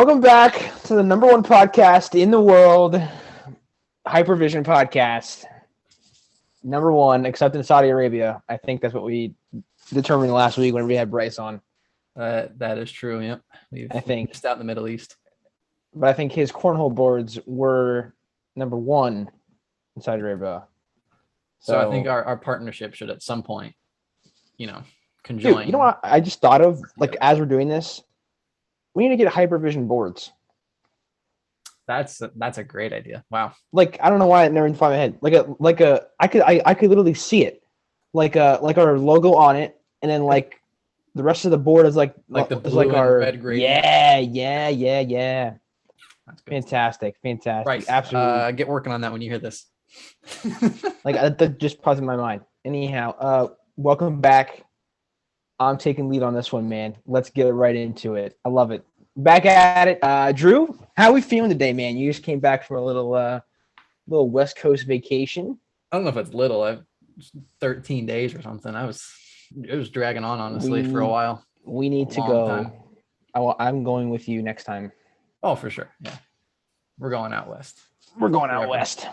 Welcome back to the number one podcast in the world, Hypervision Podcast. Number one, except in Saudi Arabia. I think that's what we determined last week when we had Bryce on. That is true. Yep. We've missed out in the Middle East. But I think his cornhole boards were number one in Saudi Arabia. So I think our partnership should at some point, conjoin. Dude, you know what I just thought of? As we're doing this, we need to get Hypervision boards. That's a great idea. Wow. I don't know why it never thought in my head. I could literally see it. Like our logo on it, and then the rest of the board is like the blue and red gradient. Yeah. That's good. Fantastic. Right. Absolutely. Get working on that when you hear this. That just popped in my mind. Anyhow, welcome back. I'm taking lead on this one, man. Let's get right into it. I love it. Back at it. Drew, how are we feeling today, man? You just came back from a little West Coast vacation. I don't know if it's little. 13 days or something. It was dragging on, honestly, for a while. We need to go. I'm going with you next time. Oh, for sure. Yeah. We're going out west. We're going out west.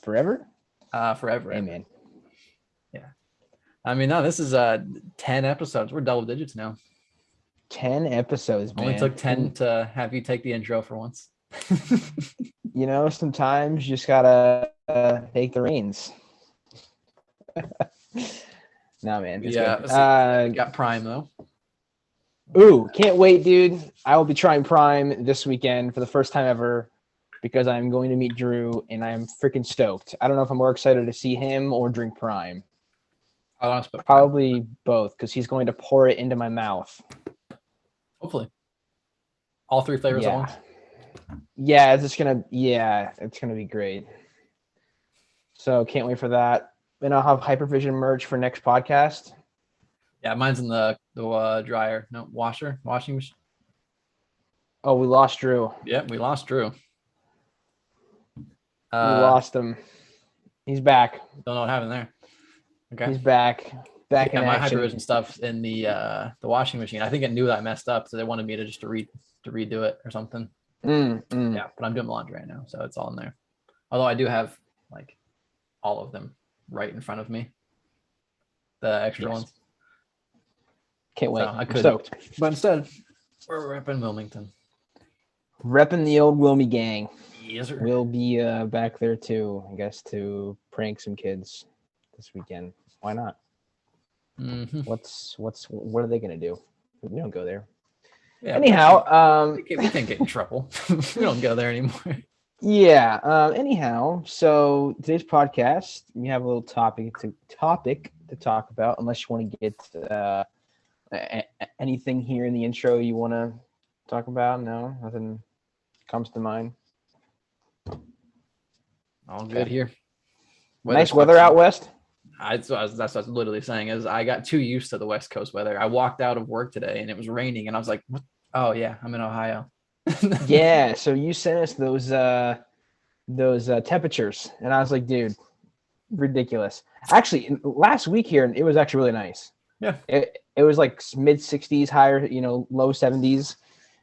Forever? Forever. Amen. Yeah. I mean, no, this is 10 episodes. We're double digits now. 10 episodes, man. Only took 10 to have you take the intro for once. Sometimes you just gotta take the reins. No, man. Yeah. Got Prime, though. Ooh, can't wait, dude. I will be trying Prime this weekend for the first time ever because I'm going to meet Drew, and I am freaking stoked. I don't know if I'm more excited to see him or drink Prime. Probably both, because he's going to pour it into my mouth. Hopefully. All three flavors at once? Yeah, it's gonna be great. So can't wait for that. And I'll have Hypervision merch for next podcast. Yeah, mine's in the dryer. No, washing machine. Oh, we lost Drew. Yeah, we lost Drew. We lost him. He's back. Don't know what happened there. Okay. He's back. Back in my action. Hypervision stuff in the washing machine. I think it knew that I messed up, so they wanted me to just to redo it or something. Yeah, but I'm doing laundry right now, so it's all in there. Although I do have all of them right in front of me. The extra ones. Can't wait. So I could, stoked. But instead, we're repping Wilmington. Repping the old Wilmy gang. Yes, sir. We'll be back there too, I guess, to prank some kids this weekend. Why not? Mm-hmm. What are they gonna do? We don't go there. Yeah, anyhow, we can't get in trouble. We don't go there anymore. Yeah. Anyhow, so today's podcast, we have a little topic to talk about. Unless you want to get anything here in the intro you want to talk about. No, nothing comes to mind. All good here. Nice weather out west. That's what I was literally saying. Is I got too used to the West Coast weather. I walked out of work today and it was raining, and I was like, "What? Oh yeah, I'm in Ohio." Yeah. So you sent us those temperatures, and I was like, "Dude, ridiculous." Actually, last week here, it was actually really nice. Yeah. It was mid 60s, higher, low 70s,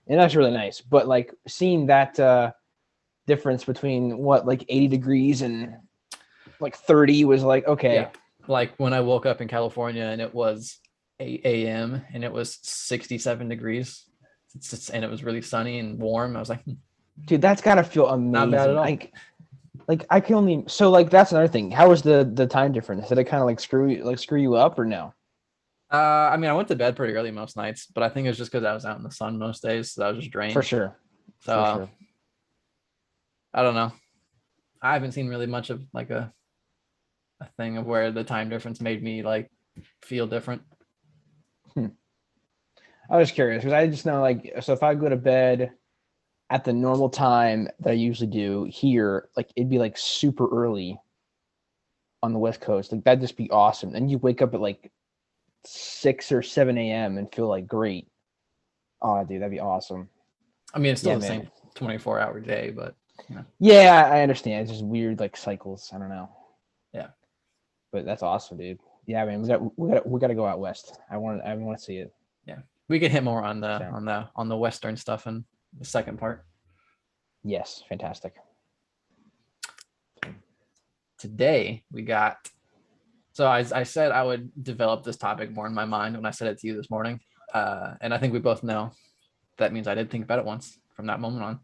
and that's really nice. But seeing that difference between 80 degrees and 30 was okay. Yeah. When I woke up in California and it was 8 a.m. and it was 67 degrees and it was really sunny and warm. I was like, dude, that's gotta feel amazing. Not bad at all. I can only that's another thing. How was the time difference? Did it kind of screw you up or no? I mean, I went to bed pretty early most nights, but I think it was just because I was out in the sun most days, so I was just drained. For sure. So I don't know. I haven't seen really much of a thing of where the time difference made me feel different. I was curious because I just know so if I go to bed at the normal time that I usually do here, it'd be super early on the West Coast. That'd just be awesome. And you wake up at 6 or 7 a.m. and feel great. Oh, dude, that'd be awesome. I mean, it's still the same 24-hour day, but yeah, I understand. It's just weird cycles. I don't know. Yeah. But that's awesome, dude. Yeah, man, we got to go out west. I want to see it. Yeah, we could hit more on the Western stuff and the second part. Yes, fantastic. Today we got. So I said I would develop this topic more in my mind when I said it to you this morning, and I think we both know that means I did think about it once from that moment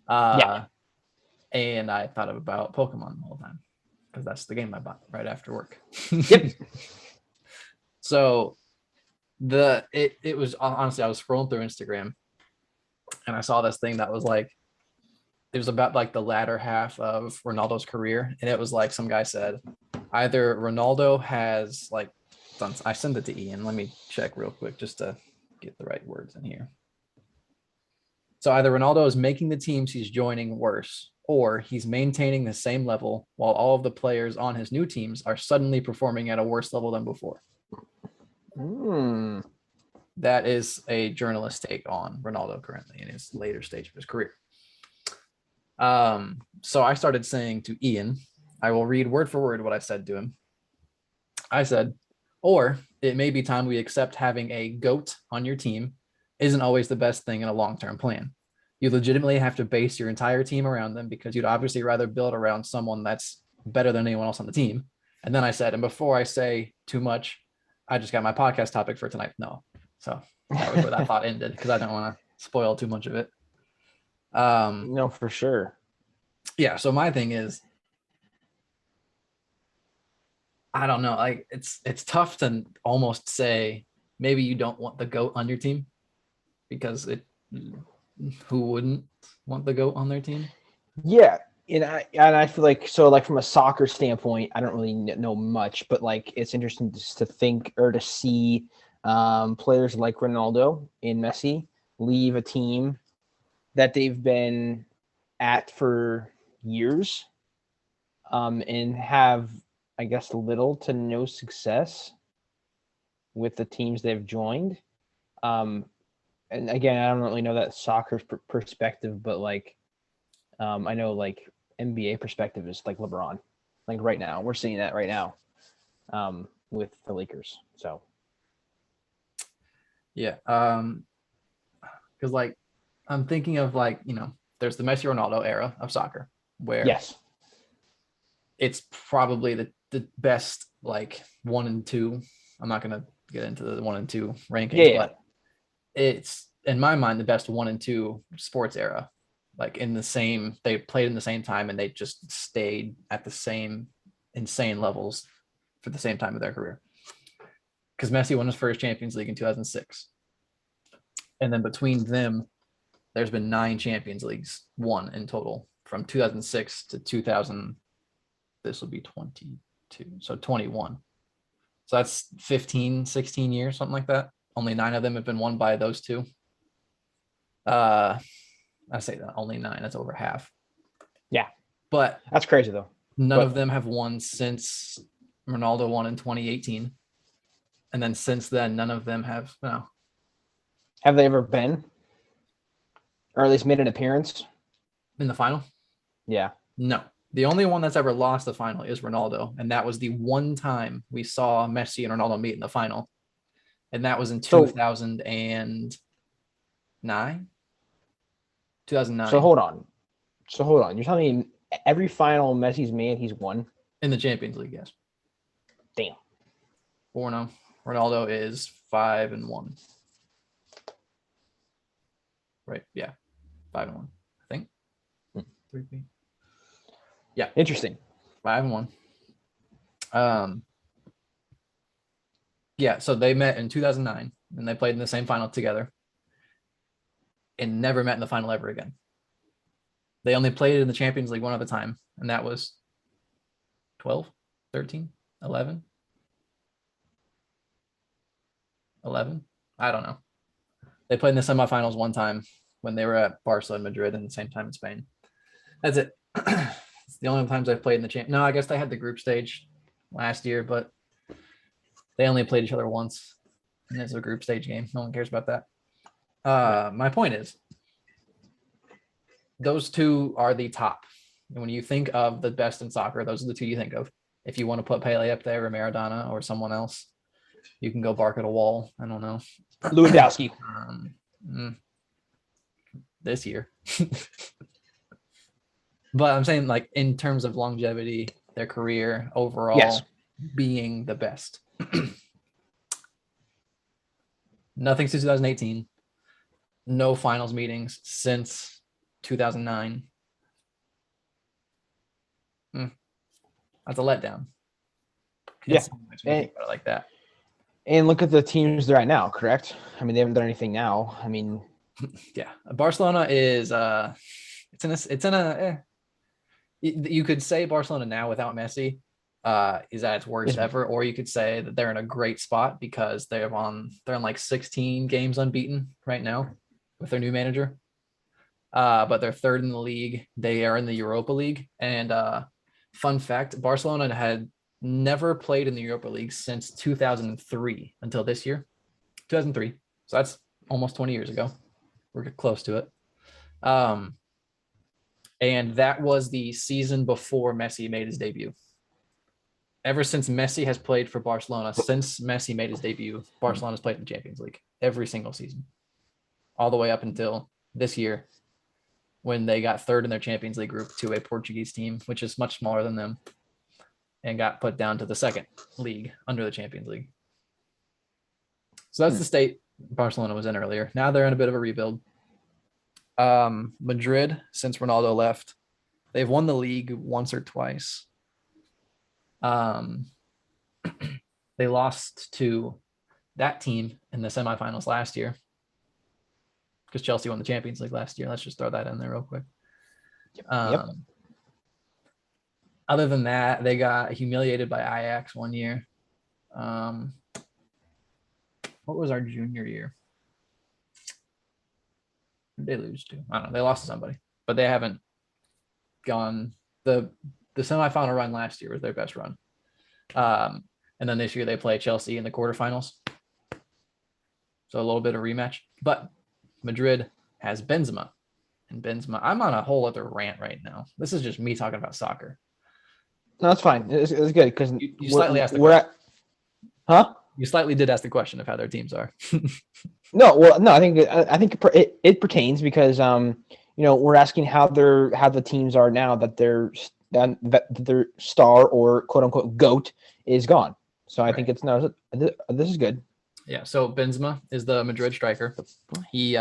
on. Yeah. And I thought about Pokemon the whole time because that's the game I bought right after work. Yep. So it was honestly, I was scrolling through Instagram and I saw this thing that was like, it was about like the latter half of Ronaldo's career. And it was like, some guy said, either Ronaldo has like done, I sent it to Ian. Let me check real quick just to get the right words in here. So either Ronaldo is making the teams he's joining worse, or he's maintaining the same level while all of the players on his new teams are suddenly performing at a worse level than before. That is a journalist take on Ronaldo currently in his later stage of his career. So I started saying to Ian, I will read word for word what I said to him. I said, or it may be time we accept having a GOAT on your team isn't always the best thing in a long-term plan. You legitimately have to base your entire team around them because you'd obviously rather build around someone that's better than anyone else on the team. And then I said, and before I say too much, I just got my podcast topic for tonight. No. So that was where that thought ended because I don't want to spoil too much of it. No, for sure. Yeah. So my thing is, I don't know. Like it's tough to almost say maybe you don't want the GOAT on your team because who wouldn't want the GOAT on their team? Yeah. And I feel like, so like from a soccer standpoint, I don't really know much, but like it's interesting to think or to see players like Ronaldo and Messi leave a team that they've been at for years and have, I guess, little to no success with the teams they've joined. And again, I don't really know that soccer perspective, but like I know like NBA perspective is like LeBron. Like right now, we're seeing that right now with the Lakers. So yeah, because like I'm thinking of like, there's the Messi Ronaldo era of soccer where yes, it's probably the best like 1 and 2. I'm not gonna get into the 1 and 2 rankings, but it's in my mind the best 1 and 2 sports era. Like they played in the same time and they just stayed at the same insane levels for the same time of their career. Because Messi won his first Champions League in 2006. And then between them, there's been 9 Champions Leagues won in total from 2006 to 2000. This will be 22. So 21. So that's 15, 16 years, something like that. Only 9 of them have been won by those two. I say that only 9. That's over half. Yeah. But that's crazy though. None of them have won since Ronaldo won in 2018. And then since then, none of them have. No. Have they ever been? Or at least made an appearance? In the final? Yeah. No. The only one that's ever lost the final is Ronaldo. And that was the one time we saw Messi and Ronaldo meet in the final. And that was in 2009. 2009. So hold on. You're telling me every final Messi's made, he's won? In the Champions League, yes. Damn. 4-0. Ronaldo is 5-1. Right. Yeah. 5-1. I think. 3-3. Yeah. Interesting. 5-1. Yeah. So they met in 2009 and they played in the same final together and never met in the final ever again. They only played in the Champions League one other time, and that was 12, 13, 11. 11. I don't know. They played in the semifinals one time when they were at Barca and Madrid and the same time in Spain. That's it. It's the only times I've played in the champ. No, I guess they had the group stage last year, but they only played each other once. And it's a group stage game. No one cares about that. My point is, those two are the top. And when you think of the best in soccer, those are the two you think of. If you want to put Pele up there or Maradona or someone else, you can go bark at a wall. I don't know. Lewandowski. this year. But I'm saying, like, in terms of longevity, their career overall being the best. Nothing since 2018. No finals meetings since 2009. That's a letdown. Yeah. Makes me think about it like that. And look at the teams they're at now, correct? I mean, they haven't done anything now. I mean, yeah, Barcelona is you could say Barcelona now without Messi is at its worst ever, or you could say that they're in a great spot because they're on like 16 games unbeaten right now with their new manager. But they're third in the league. They are in the Europa League. And fun fact, Barcelona had never played in the Europa League since 2003 until this year. 2003. So that's almost 20 years ago. We're close to it. And that was the season before Messi made his debut. Ever since Messi has played for Barcelona, since Messi made his debut, Barcelona's played in the Champions League every single season, all the way up until this year when they got third in their Champions League group to a Portuguese team, which is much smaller than them, and got put down to the second league under the Champions League. So that's the state Barcelona was in earlier. Now they're in a bit of a rebuild. Madrid, since Ronaldo left, they've won the league once or twice. They lost to that team in the semifinals last year because Chelsea won the Champions League last year. Let's just throw that in there real quick. Other than that, they got humiliated by Ajax one year. What was our junior year? Who did they lose to? I don't know. They lost to somebody, but they haven't gone. The semifinal run last year was their best run. And then this year they play Chelsea in the quarterfinals. So a little bit of rematch. But Madrid has Benzema. And Benzema, I'm on a whole other rant right now. This is just me talking about soccer. No, that's fine. It's good because you slightly asked the question. Huh? You slightly did ask the question of how their teams are. No, I think it pertains because we're asking how the teams are now that their star or quote unquote GOAT is gone. So I think this is good. Yeah. So Benzema is the Madrid striker. He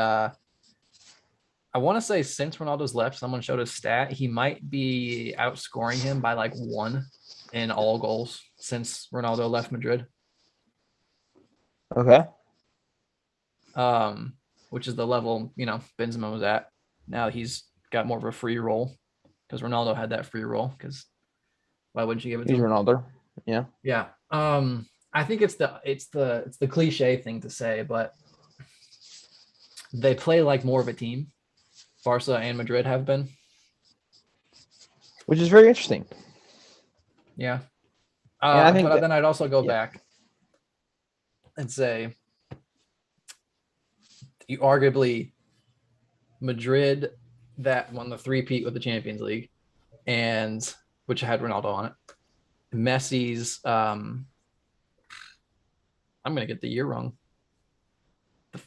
I want to say since Ronaldo's left, someone showed a stat. He might be outscoring him by like 1 in all goals since Ronaldo left Madrid. Okay. Which is the level, Benzema was at. Now he's got more of a free role because Ronaldo had that free role because why wouldn't you give it to him? Ronaldo. Yeah. Yeah. I think it's the cliche thing to say, but they play like more of a team. Barca and Madrid have been. Which is very interesting. Yeah. I think then I'd also go back and say you arguably Madrid that won the three-peat with the Champions League and which had Ronaldo on it. Messi's I'm going to get the year wrong.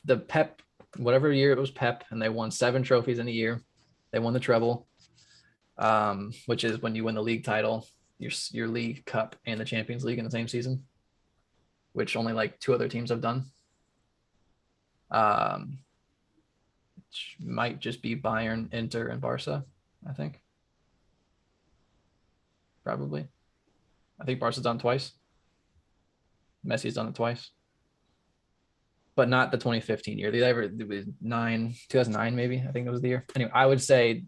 The Pep, whatever year it was Pep, and they won 7 trophies in a year. They won the treble, which is when you win the league title, your league cup and the Champions League in the same season, which only like 2 other teams have done. Which might just be Bayern, Inter, and Barca, I think. Probably. I think Barca's done twice. Messi's done it twice. But not the 2015 year. It was 2009 maybe, I think it was the year. Anyway, I would say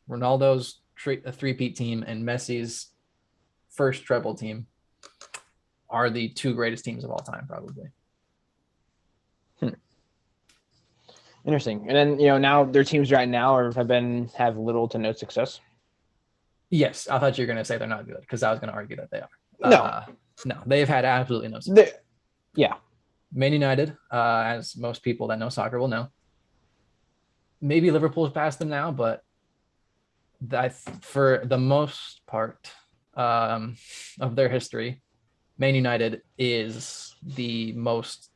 Ronaldo's a three-peat team and Messi's first treble team are the 2 greatest teams of all time, probably. Interesting. And then, now their teams right now have little to no success. Yes, I thought you were going to say they're not good because I was going to argue that they are. No, they've had absolutely no success. Yeah. Man United, as most people that know soccer will know. Maybe Liverpool's passed them now, but for the most part of their history, Man United is the most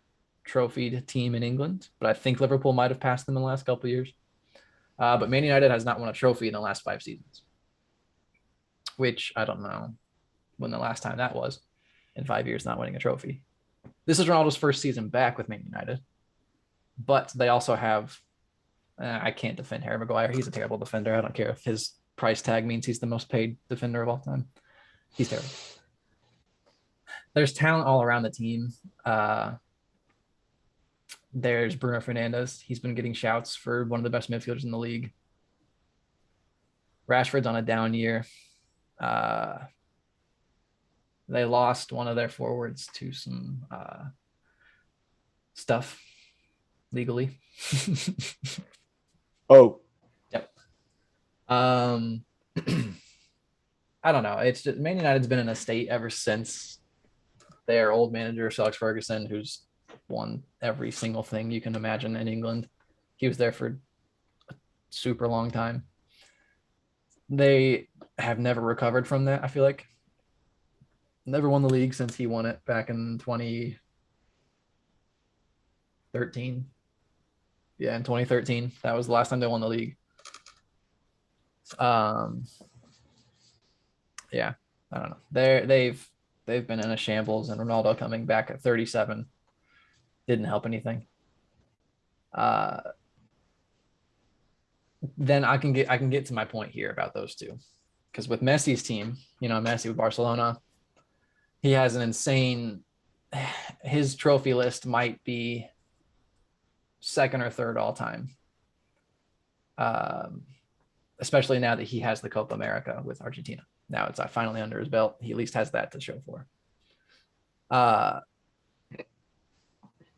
trophied team in England. But I think Liverpool might have passed them in the last couple of years. But Man United has not won a trophy in the last 5 seasons, which I don't know when the last time that was in 5 years not winning a trophy. This is Ronaldo's first season back with Man United, but they also have, I can't defend Harry Maguire. He's a terrible defender. I don't care if his price tag means he's the most paid defender of all time. He's terrible. There's talent all around the team. There's Bruno Fernandes. He's been getting shouts for one of the best midfielders in the league. Rashford's on a down year. They lost one of their forwards to some stuff legally. Oh. Yep. I don't know. It's just Man United's been in a state ever since their old manager, Alex Ferguson, who's won every single thing you can imagine in England. He was there for a super long time. They have never recovered from that, I feel like. Never won the league since he won it back in 2013. Yeah, in 2013. That was the last time they won the league. Yeah, I don't know. They've been in a shambles, and Ronaldo coming back at 37 didn't help anything. Then I can get to my point here about those two, because with Messi's team, Messi with Barcelona, he has an insane. His trophy list might be second or third all time, especially now that he has the Copa America with Argentina. Now it's finally under his belt. He at least has that to show for.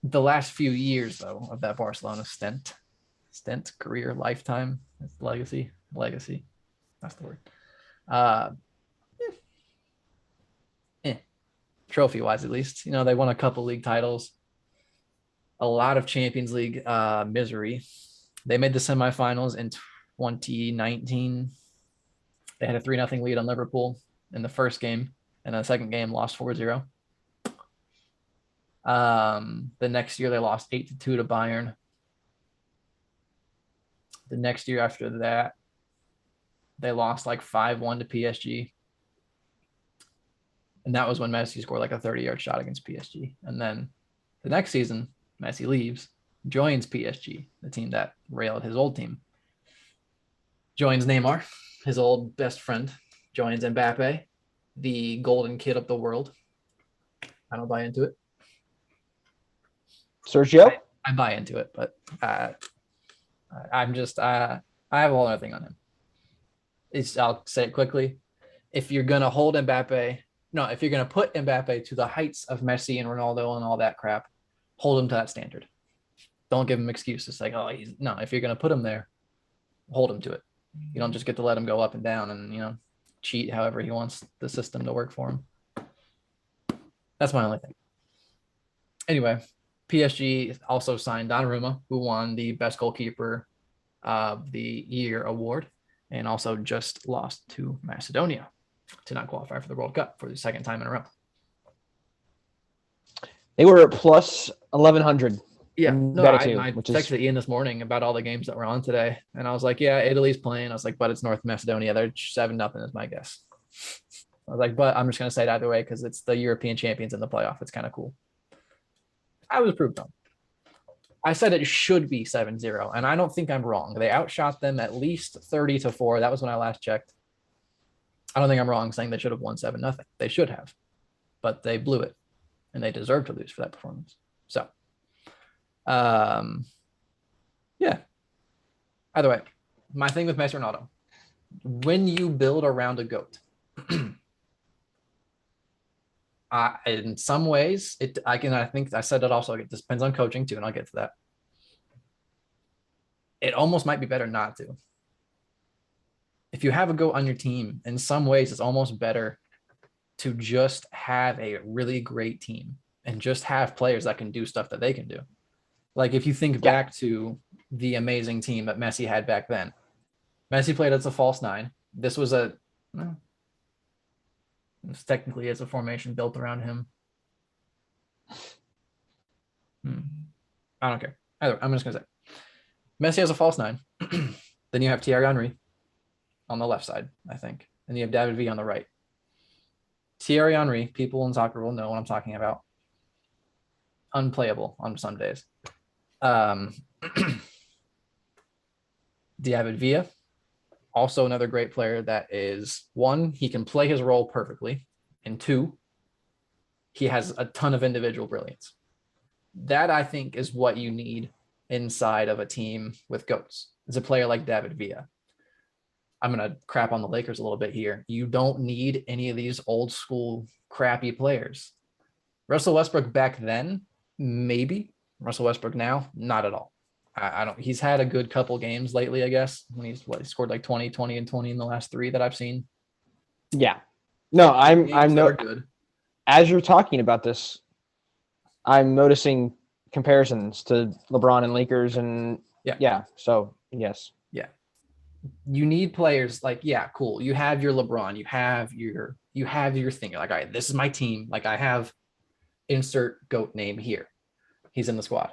The last few years, though, of that Barcelona stint, career, lifetime, legacy, that's the word. Trophy-wise, at least, they won a couple league titles, a lot of Champions League misery. They made the semifinals in 2019. They had a 3-0 lead on Liverpool in the first game, and the second game lost 4-0. The next year they lost 8-2 to Bayern. The next year after that, they lost like 5-1 to PSG. And that was when Messi scored like a 30-yard shot against PSG. And then the next season, Messi leaves, joins PSG, the team that railed his old team. Joins Neymar, his old best friend. Joins Mbappe, the golden kid of the world. I don't buy into it. Sergio? I buy into it, but I'm just I have a whole other thing on him. I'll say it quickly. If you're gonna hold Mbappe, if you're gonna put Mbappe to the heights of Messi and Ronaldo and all that crap, hold him to that standard. Don't give him excuses like, if you're gonna put him there, hold him to it. You don't just get to let him go up and down and cheat however he wants the system to work for him. That's my only thing. Anyway, PSG also signed Donnarumma, who won the best goalkeeper of the year award, and also just lost to Macedonia to not qualify for the World Cup for the second time in a row. They were at plus 1,100. Yeah, no, I texted Ian this morning about all the games that were on today, and I was like, yeah, Italy's playing. I was like, but it's North Macedonia. They're 7-0 is my guess. I was like, but I'm just going to say it either way because it's the European champions in the playoff. It's kind of cool. I was proved wrong. I said it should be 7-0, and I don't think I'm wrong. They outshot them at least 30-4. That was when I last checked. I don't think I'm wrong saying they should have won 7-0. They should have, but they blew it, and they deserve to lose for that performance. So, yeah. Either way, my thing with Messi Ronaldo, when you build around a GOAT, in some ways, I think I said it also, it depends on coaching too, and I'll get to that. It almost might be better not to. If you have a GOAT on your team, in some ways, it's almost better to just have a really great team and just have players that can do stuff that they can do. Like if you think back to the amazing team that Messi had back then, Messi played as a false 9. This was technically it's a formation built around him. I don't care. Either, I'm just going to say Messi has a false 9. Then you have Thierry Henry on the left side, I think. And you have David V on the right. Thierry Henry, people in soccer will know what I'm talking about. Unplayable on some days. David Villa, also another great player that is, one, he can play his role perfectly, and two, he has a ton of individual brilliance. That, I think, is what you need inside of a team with GOATs. It's a player like David Villa. I'm going to crap on the Lakers a little bit here. You don't need any of these old school crappy players. Russell Westbrook back then, maybe. Russell Westbrook now, not at all. I don't. He's had a good couple games lately, I guess. When he scored like 20, 20, and 20 in the last 3 that I've seen. Yeah. No, I'm good. As you're talking about this, I'm noticing comparisons to LeBron and Lakers, and yeah. So yes. Yeah. You need players like, yeah, cool. You have your LeBron, you have your thing. You're like, all right, this is my team. Like, I have insert GOAT name here. He's in the squad.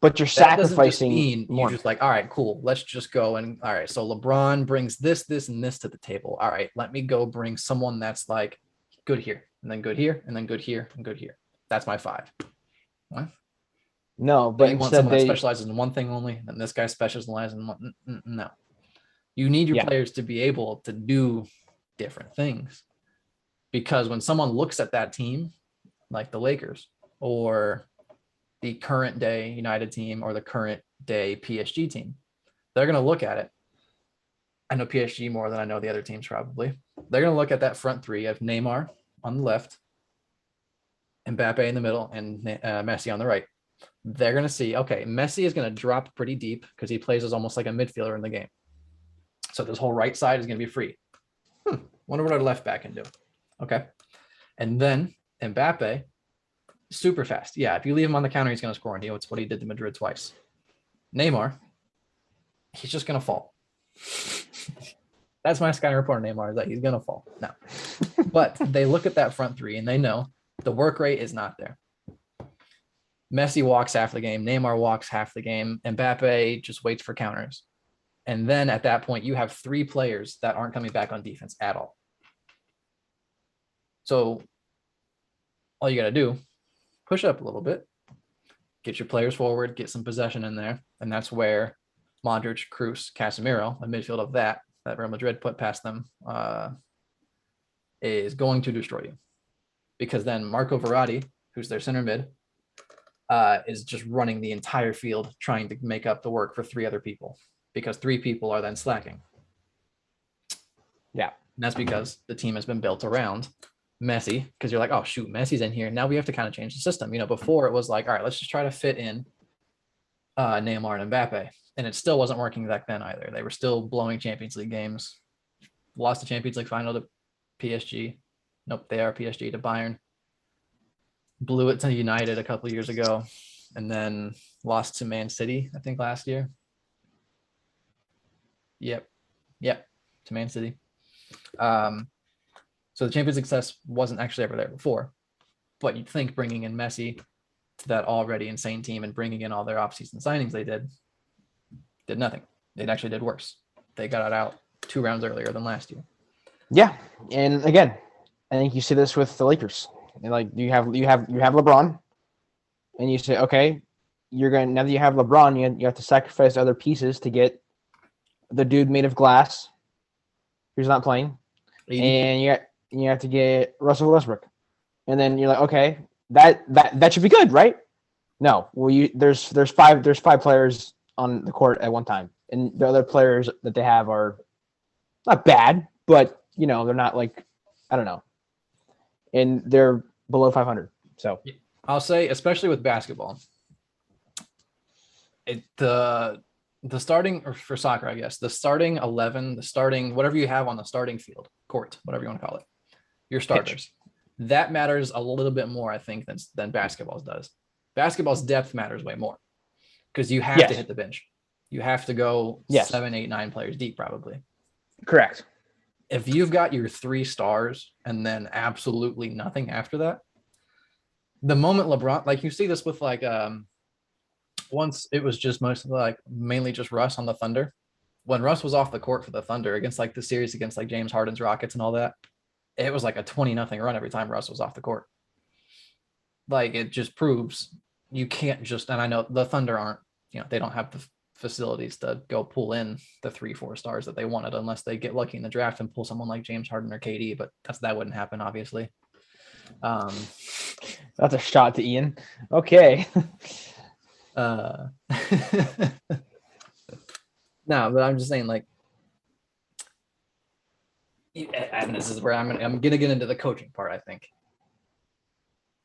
But you're sacrificing more. You're just like, all right, cool. Let's just go. And all right, so LeBron brings this, and this to the table. All right, let me go bring someone that's like good here, and then good here, and then good here, and good here. That's my 5. What? No, but you want someone that specializes in one thing only, and this guy specializes in one. No. You need your players to be able to do different things. Because when someone looks at that team, like the Lakers, or the current day United team, or the current day PSG team, they're going to look at it. I know PSG more than I know the other teams probably. They're going to look at that front 3 of Neymar on the left, Mbappe in the middle, and Messi on the right. They're going to see, okay, Messi is going to drop pretty deep because he plays as almost like a midfielder in the game. So this whole right side is going to be free. Wonder what our left back can do. Okay. And then Mbappe, super fast. Yeah, if you leave him on the counter, he's going to score. And it's what he did to Madrid twice. Neymar, he's just going to fall. That's my Sky report on Neymar, is that he's going to fall. No. But they look at that front 3 and they know the work rate is not there. Messi walks half the game. Neymar walks half the game. Mbappe just waits for counters. And then at that point, you have 3 players that aren't coming back on defense at all. So all you got to do, push up a little bit, get your players forward, get some possession in there. And that's where Modric, Kroos, Casemiro, a midfield of that Real Madrid put past them, is going to destroy you. Because then Marco Verratti, who's their center mid, is just running the entire field trying to make up the work for 3 other people. Because 3 people are then slacking. Yeah. And that's because the team has been built around Messi, because you're like, oh, shoot, Messi's in here. Now we have to kind of change the system. Before it was like, all right, let's just try to fit in Neymar and Mbappe. And it still wasn't working back then either. They were still blowing Champions League games. Lost the Champions League final to PSG. Nope, they are PSG to Bayern. Blew it to United a couple of years ago. And then lost to Man City, I think, last year. Yep, to Man City. So the Champions League success wasn't actually ever there before. But you'd think bringing in Messi to that already insane team and bringing in all their offseason signings they did nothing. It actually did worse. They got it out 2 rounds earlier than last year. Yeah, and again, I think you see this with the Lakers. Like you have LeBron, and you say, okay, now that you have LeBron, you have to sacrifice other pieces to get the dude made of glass who's not playing, 80. and you have to get Russell Westbrook, and then you're like, okay, that should be good, right? No, well, there's 5 players on the court at one time, and the other players that they have are not bad, but they're not like, I don't know, and they're below 500. So I'll say, especially with basketball, the starting, or for soccer, I guess, the starting 11, the starting, whatever you have on the starting field, court, whatever you want to call it, your starters, pitch. That matters a little bit more, I think, than basketball's does. Basketball's depth matters way more because you have to hit the bench. You have to go 7, 8, 9 players deep, probably. Correct. If you've got your 3 stars and then absolutely nothing after that, the moment LeBron, like you see this with like, once it was just mainly just Russ on the Thunder. when Russ was off the court for the Thunder against like the series against like James Harden's Rockets and all that, it was like a 20-0 run every time Russ was off the court. Like it just proves you can't just, and I know the Thunder aren't, they don't have the facilities to go pull in the 3-4 stars that they wanted unless they get lucky in the draft and pull someone like James Harden or KD, but that wouldn't happen, obviously. That's a shot to Ian. Okay. No, but I'm just saying, like, and this is where I'm gonna get into the coaching part. I think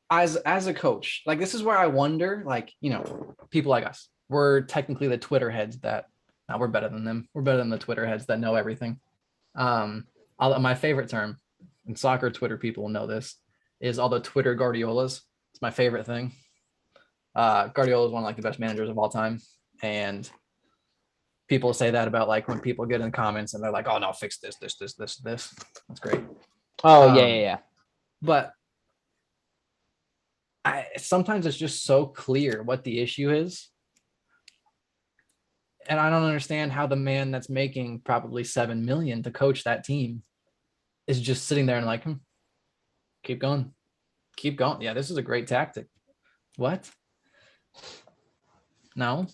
as a coach, like this is where I wonder, like, people like us, we're technically the Twitter heads that we're better than them. We're better than the Twitter heads that know everything. My favorite term, and soccer Twitter people will know this, is all the Twitter Guardiolas. It's my favorite thing. Guardiola is one of like the best managers of all time, and people say that about like when people get in comments and they're like, "Oh no, fix this." That's great. Oh yeah. But sometimes it's just so clear what the issue is, and I don't understand how the man that's making probably $7 million to coach that team is just sitting there and like, keep going. Yeah, this is a great tactic. What? No.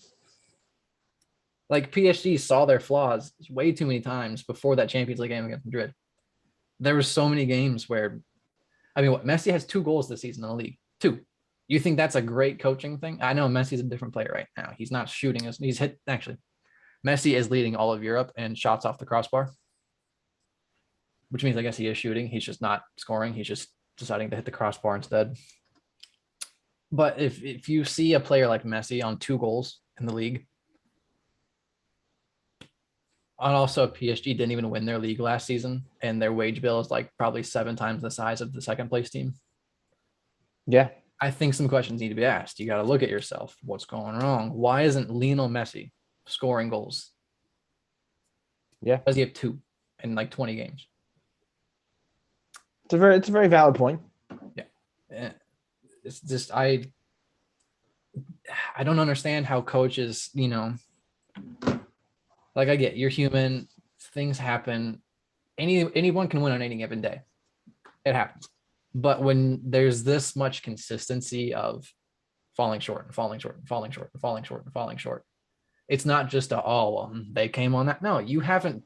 Like PSG saw their flaws way too many times before that Champions League game against Madrid. There were so many games where, Messi has 2 goals this season in the league. 2. You think that's a great coaching thing? I know Messi's a different player right now. He's not shooting as he's hit. Actually, Messi is leading all of Europe in shots off the crossbar, which means I guess he is shooting. He's just not scoring. He's just deciding to hit the crossbar instead. But if you see a player like Messi on 2 goals in the league, and also PSG didn't even win their league last season, and their wage bill is like probably 7 times the size of the second place team. Yeah. I think some questions need to be asked. You got to look at yourself. What's going wrong? Why isn't Lionel Messi scoring goals? Yeah. Does he have 2 in like 20 games? It's a very valid point. Yeah. It's just, I don't understand how coaches, like I get, you're human, things happen. Anyone can win on any given day. It happens. But when there's this much consistency of falling short, it's not just they came on that. No, you haven't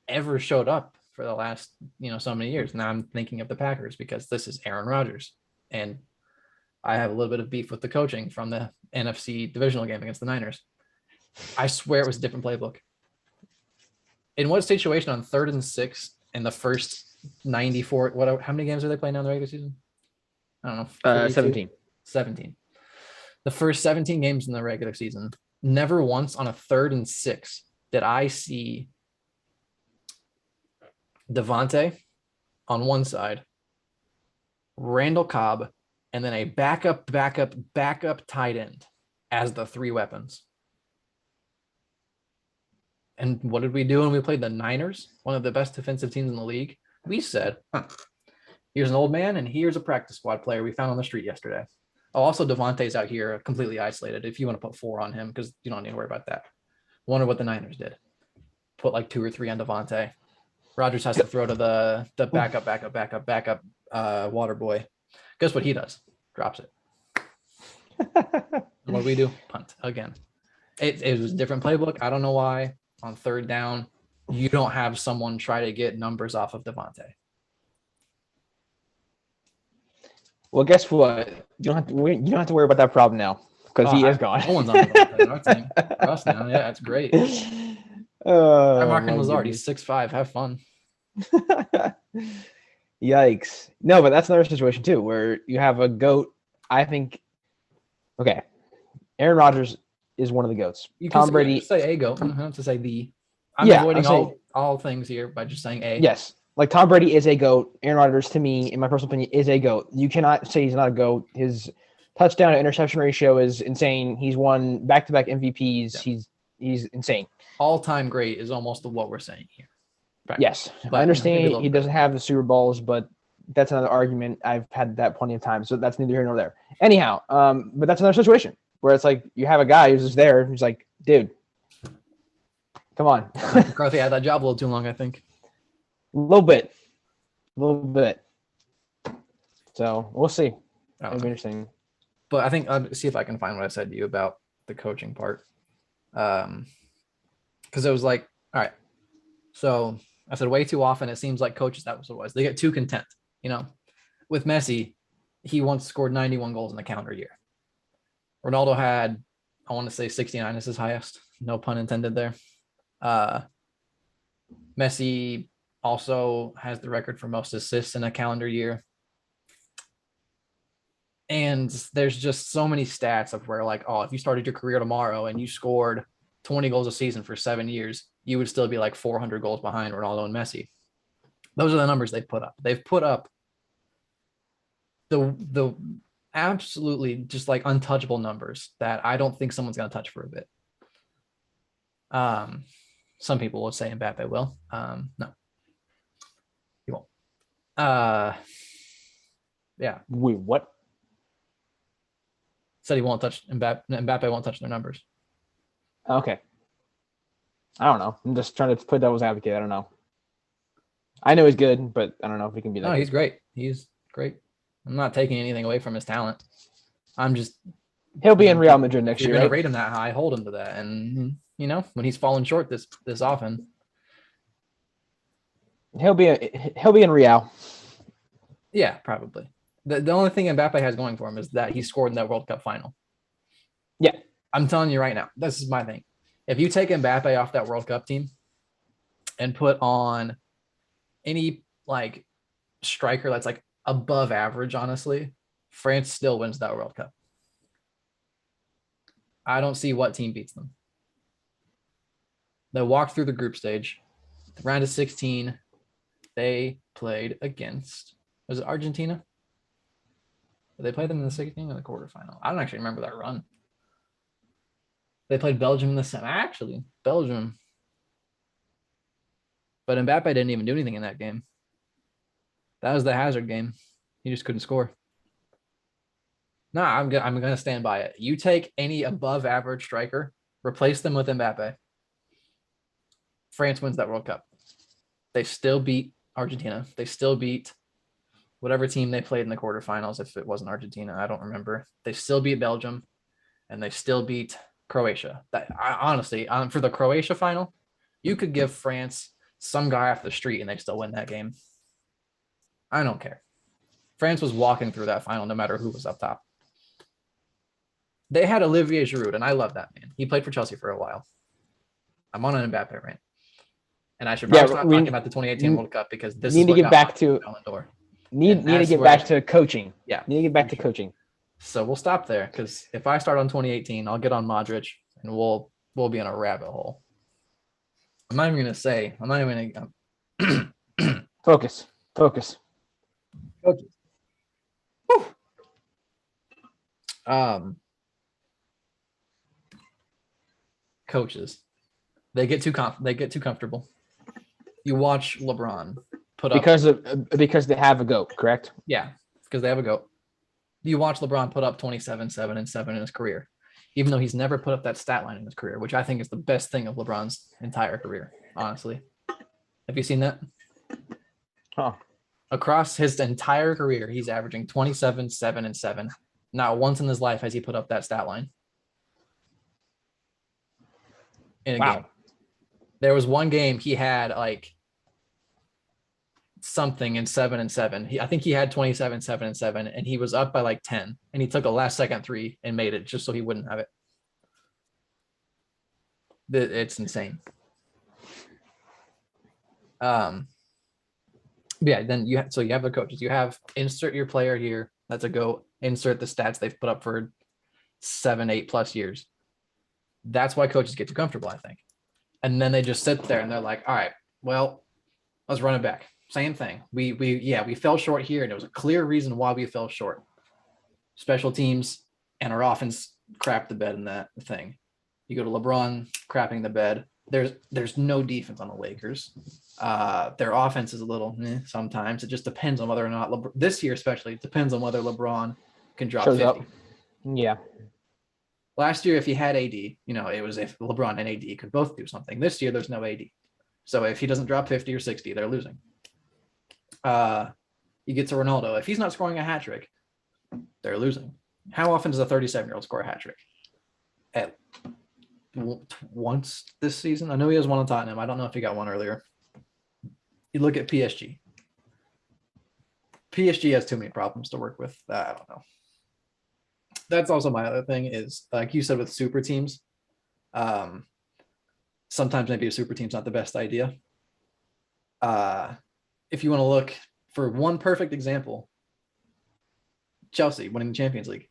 ever showed up for the last, so many years. Now I'm thinking of the Packers because this is Aaron Rodgers. And I have a little bit of beef with the coaching from the NFC divisional game against the Niners. I swear it was a different playbook. In what situation on 3rd and 6 in the first 94? How many games are they playing now in the regular season? I don't know. 17. The first 17 games in the regular season, never once on a 3rd and 6 did I see Devontae on one side, Randall Cobb, and then a backup tight end as the 3 weapons. And what did we do when we played the Niners, one of the best defensive teams in the league? We said, here's an old man and here's a practice squad player we found on the street yesterday. Oh, also Devontae's out here completely isolated if you want to put 4 on him because you don't need to worry about that. Wonder what the Niners did. Put like 2 or 3 on Devontae. Rodgers has to throw to the backup water boy. Guess what he does? Drops it. What do we do? Punt again. It was a different playbook. I don't know why. On 3rd down, you don't have someone try to get numbers off of Devontae. Well, guess what? You don't have to worry about that problem now because he is gone. No one's on our team. For us now, yeah, that's great. I'm Markin Lazard. He's 6'5". Have fun. Yikes! No, but that's another situation too, where you have a GOAT. I think. Okay, Aaron Rodgers is one of the GOATs. Tom Brady. Say a GOAT. I don't have to say the. I'm avoiding all things here by just saying a. Yes. Like Tom Brady is a GOAT. Aaron Rodgers, to me, in my personal opinion, is a GOAT. You cannot say he's not a GOAT. His touchdown to interception ratio is insane. He's won back-to-back MVPs. Yeah. He's insane. All-time great is almost what we're saying here. Right. Yes. But I understand he doesn't have the Super Bowls, but that's another argument. I've had that plenty of times, so that's neither here nor there. Anyhow, but that's another situation where it's like you have a guy who's just there who's like, dude, Come on. McCarthy had that job a little too long, I think. A little bit. So we'll see. It'll be interesting. But I think I'll see if I can find what I said to you about the coaching part. Because it was like, all right. So I said way too often it seems like coaches, that was what it was. They get too content. With Messi, he once scored 91 goals in a calendar year. Ronaldo had, I want to say 69 is his highest. No pun intended there. Messi also has the record for most assists in a calendar year. And there's just so many stats of where like, oh, if you started your career tomorrow and you scored 20 goals a season for 7 years, you would still be like 400 goals behind Ronaldo and Messi. Those are the numbers they've put up. They've put up the absolutely just like untouchable numbers that I don't think someone's going to touch for a bit. Some people will say Mbappe will. No, he won't. Yeah. Wait, what? Said he won't touch Mbappe won't touch their numbers. Okay. I don't know. I'm just trying to play devil's advocate. I don't know. I know he's good, but I don't know if he can be that. No, good. he's great. He's great. I'm not taking anything away from his talent. I'm just he'll be in Real Madrid next year. If you're going right? to rate him that high, hold him to that. And when he's fallen short this often, he'll be in Real. Yeah, probably. The only thing Mbappe has going for him is that he scored in that World Cup final. Yeah. I'm telling you right now, this is my thing. If you take Mbappe off that World Cup team and put on any like striker that's like above average, honestly, France still wins that World Cup. I don't see what team beats them. They walked through the group stage. The round of 16, they played against, was it Argentina? Did they play them in the 16 or the quarterfinal? I don't actually remember that run. They played Belgium in the semi. Actually, Belgium. But Mbappe didn't even do anything in that game. That was the hazard game. He just couldn't score. No, I'm gonna stand by it. You take any above average striker, replace them with Mbappe. France wins that World Cup. They still beat Argentina. They still beat whatever team they played in the quarterfinals. If it wasn't Argentina, I don't remember. They still beat Belgium, and they still beat Croatia. Honestly, for the Croatia final, you could give France some guy off the street and they still win that game. I don't care. France was walking through that final no matter who was up top. They had Olivier Giroud, and I love that man. He played for Chelsea for a while. I'm on an Mbappe rant. And I should probably stop talking about the 2018 World Cup because this is what got back to Need to get back to coaching. Yeah. Need to get back to coaching. So we'll stop there because if I start on 2018, I'll get on Modric and we'll be in a rabbit hole. I'm not even going to Focus. Coaches. Whew. Coaches. They get too comfortable. You watch LeBron put up because they have a GOAT, correct? Yeah, because they have a GOAT. You watch LeBron put up 27, 7, and 7 in his career, even though he's never put up that stat line in his career, which I think is the best thing of LeBron's entire career, honestly. Have you seen that? Huh. Across his entire career, he's averaging 27, 7, and 7. Not once in his life has he put up that stat line in a game. There was one game he had like something in 7 and 7. I think he had 27, 7 and 7, and he was up by like 10, and he took a last second 3 and made it just so he wouldn't have it. It's insane. Yeah, then you have the coaches. You have insert your player here. That's a GOAT. Insert the stats they've put up for 7, 8 plus years. That's why coaches get too comfortable, I think. And then they just sit there and they're like, all right, well, let's run it back. Same thing. We fell short here, and there was a clear reason why we fell short. Special teams and our offense crapped the bed in that thing. You go to LeBron crapping the bed. There's no defense on the Lakers. Their offense is a little sometimes. It just depends on whether or not this year especially, it depends on whether LeBron can drop 50. Yeah. Last year, if he had AD, it was if LeBron and AD could both do something. This year, there's no AD. So if he doesn't drop 50 or 60, they're losing. You get to Ronaldo. If he's not scoring a hat trick, they're losing. How often does a 37-year-old score a hat trick? At once this season? I know he has one on Tottenham. I don't know if he got one earlier. You look at PSG. PSG has too many problems to work with. I don't know. That's also my other thing is, like you said, with super teams, sometimes maybe a super team's not the best idea. If you want to look for one perfect example, Chelsea winning the Champions League.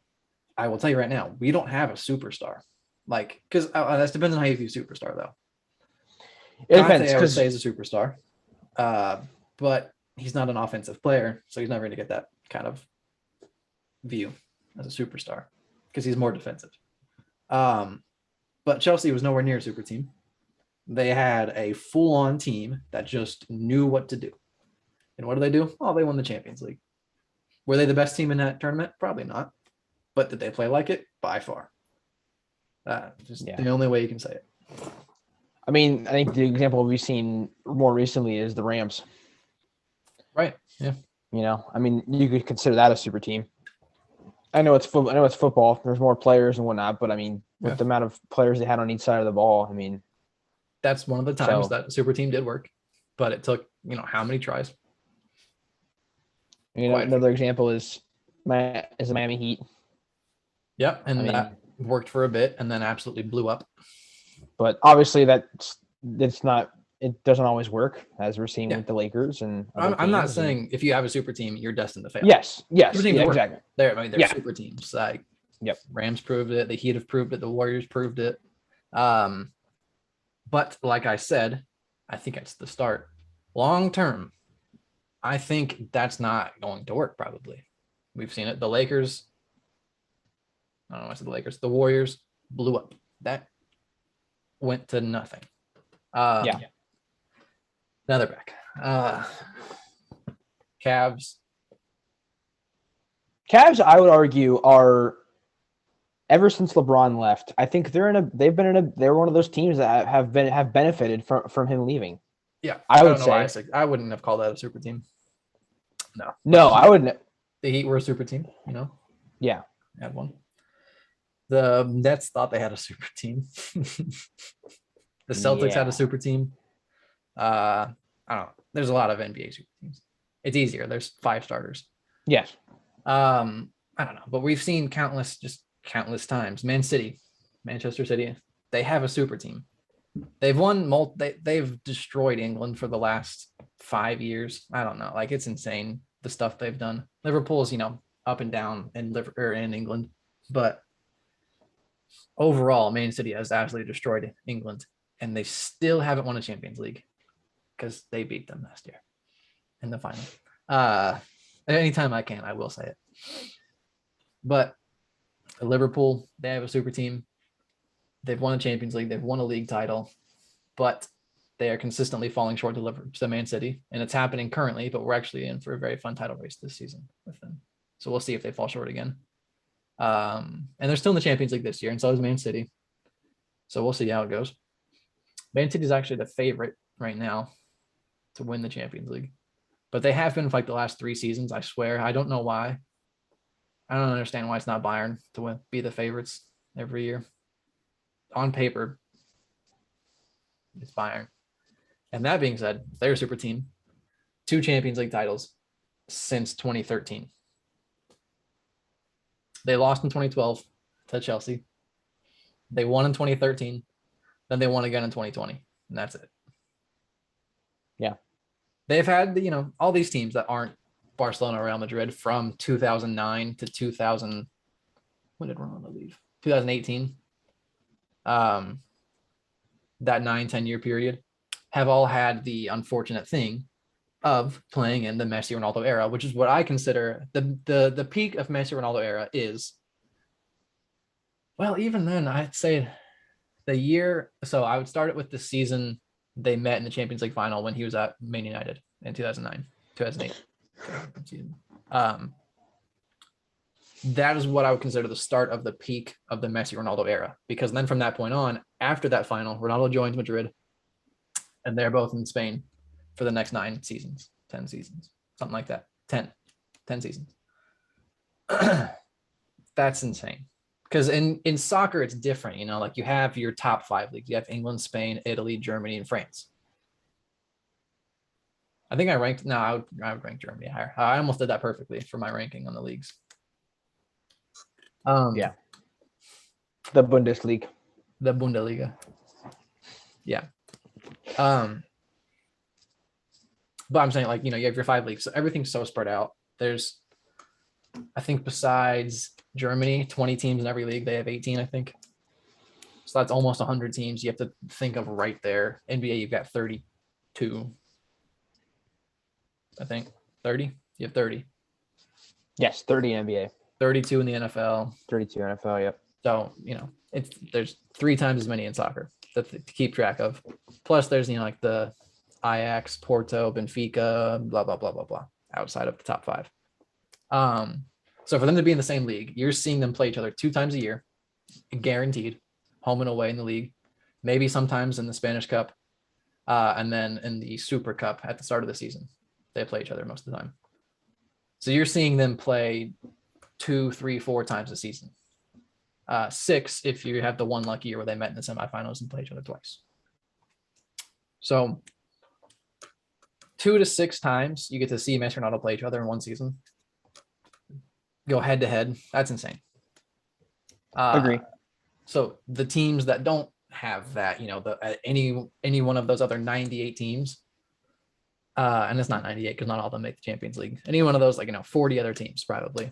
I will tell you right now, we don't have a superstar. Like, because that depends on how you view superstar, though. It depends. I would say is a superstar, but he's not an offensive player, so he's never going to get that kind of view as a superstar because he's more defensive. But Chelsea was nowhere near a super team. They had a full-on team that just knew what to do. And what do? Oh, they won the Champions League. Were they the best team in that tournament? Probably not. But did they play like it? By far. The only way you can say it. I mean, I think the example we've seen more recently is the Rams. Right. Yeah. I mean, you could consider that a super team. I know it's football. There's more players and whatnot, but I mean, with the amount of players they had on each side of the ball, I mean, that's one of the times that super team did work, but it took how many tries? Another example is the Miami Heat. Yep, and that worked for a bit, and then absolutely blew up. But obviously, it doesn't always work, as we're seeing with the Lakers. And I'm not saying if you have a super team, you're destined to fail. Yes, exactly. They're super teams. Like, Rams proved it. The Heat have proved it. The Warriors proved it. But like I said, I think it's the start. Long term, I think that's not going to work. Probably, we've seen it. The Lakers. I don't know. I said the Lakers. The Warriors blew up. That went to nothing. Now they're back. Cavs. I would argue, are ever since LeBron left. I think they're one of those teams that have benefited from him leaving. Yeah, I would say I wouldn't have called that a super team. No, I wouldn't. The Heat were a super team. Yeah, had one. The Nets thought they had a super team. The Celtics had a super team. I don't know. There's a lot of NBA super teams. It's easier. There's 5 starters. Yes. I don't know, but we've seen countless times. Manchester City, they have a super team. They've won they've destroyed England for the last 5 years. I don't know. Like, it's insane the stuff they've done. Liverpool's, up and down in England, but overall, Man City has absolutely destroyed England, and they still haven't won a Champions League because they beat them last year in the final. Anytime I can, I will say it. But Liverpool, they have a super team. They've won a Champions League. They've won a league title, but they are consistently falling short to Man City, and it's happening currently. But we're actually in for a very fun title race this season with them. So we'll see if they fall short again. And they're still in the Champions League this year, and so is Man City. So we'll see how it goes. Man City is actually the favorite right now to win the Champions League, but they have been for like the last 3 seasons. I swear, I don't know why. I don't understand why it's not Bayern to be the favorites every year. On paper, it's Bayern. And that being said, they're a super team. 2 Champions League titles since 2013. They lost in 2012 to Chelsea. They won in 2013. Then they won again in 2020. And that's it. Yeah. They've had, all these teams that aren't Barcelona or Real Madrid from 2009 to 2000. When did Ronaldo leave? 2018. That 9-10 year period have all had the unfortunate thing of playing in the Messi Ronaldo era, which is what I consider the peak of Messi Ronaldo era is. Well, even then, I'd say the year. So I would start it with the season they met in the Champions League final when he was at Man United in 2009, 2008. that is what I would consider the start of the peak of the Messi Ronaldo era. Because then from that point on, after that final, Ronaldo joins Madrid, and they're both in Spain for the next 10 seasons, something like that. 10 seasons. That's insane. Because in soccer, it's different. You know, like you have your top 5 leagues. You have England, Spain, Italy, Germany, and France. I think I ranked. No, I would rank Germany higher. I almost did that perfectly for my ranking on the leagues. Yeah. The Bundesliga. The Bundesliga. Yeah. But I'm saying, like, you know, you have your 5 leagues. So everything's so spread out. There's, I think, besides Germany, 20 teams in every league. They have 18, I think. So that's almost 100 teams you have to think of right there. NBA, you've got 32. I think 30. You have 30. Yes, 30 NBA. 32 in the NFL. 32 NFL, yep. So, you know, there's 3 times as many in soccer to keep track of. Plus, there's, you know, like the Ajax, Porto, Benfica, blah, blah, blah, blah, blah, outside of the top 5. So for them to be in the same league, you're seeing them play each other 2 times a year, guaranteed, home and away in the league, maybe sometimes in the Spanish Cup, and then in the Super Cup at the start of the season. They play each other most of the time. So you're seeing them play 2, 3, 4 times a season. 6 if you have the one lucky year where they met in the semifinals and play each other twice. So 2 to 6 times you get to see Messi and Ronaldo play each other in one season. Go head to head. That's insane. Agree. So the teams that don't have that, you know, any one of those other 98 teams, and it's not 98 because not all of them make the Champions League. Any one of those, like, you know, 40 other teams probably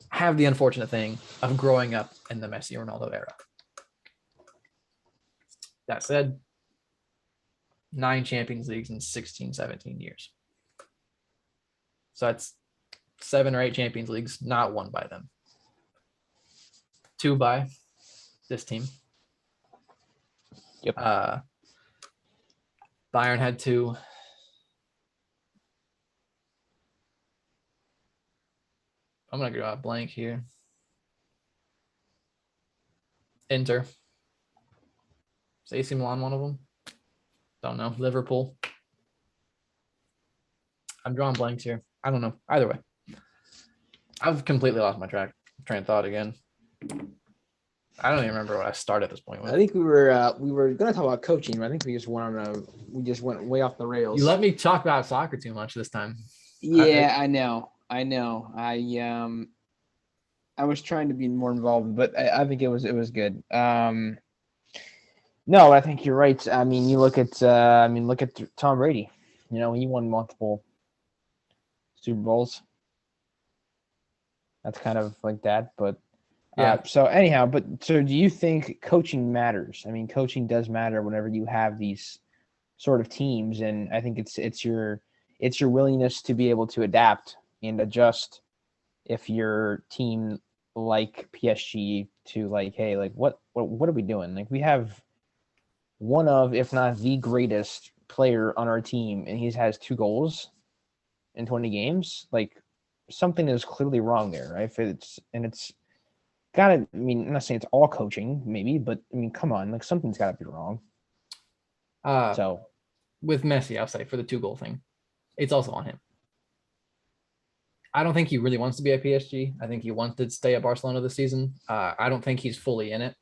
have the unfortunate thing of growing up in the Messi Ronaldo era. That said, 9 Champions Leagues in 16, 17 years. So that's 7 or 8 Champions Leagues not won by them. 2 by this team. Yep. Bayern had 2. I'm going to go out blank here. Inter. Is AC Milan one of them? Don't know. Liverpool. I'm drawing blanks here. I don't know. Either way. I've completely lost my train of thought again. I don't even remember what I started at this point with. I think we were going to talk about coaching, but I think we just went way off the rails. You let me talk about soccer too much this time. Yeah, I know. I was trying to be more involved, but I think it was good. No, I think you're right. I mean, you look at Tom Brady. You know, he won multiple Super Bowls. That's kind of like that, but yeah. So do you think coaching matters? I mean, coaching does matter whenever you have these sort of teams, and I think it's your willingness to be able to adapt and adjust if your team like PSG to like, hey, like what are we doing? Like, we have one of, if not the greatest player on our team, and he has 2 goals in 20 games. Like, something is clearly wrong there, right? It's gotta, I mean, I'm not saying it's all coaching, maybe, but I mean, come on, like, something's gotta be wrong. So with Messi, I'll say, for the 2-goal thing, it's also on him. I don't think he really wants to be at PSG. I think he wants to stay at Barcelona this season. I don't think he's fully in it.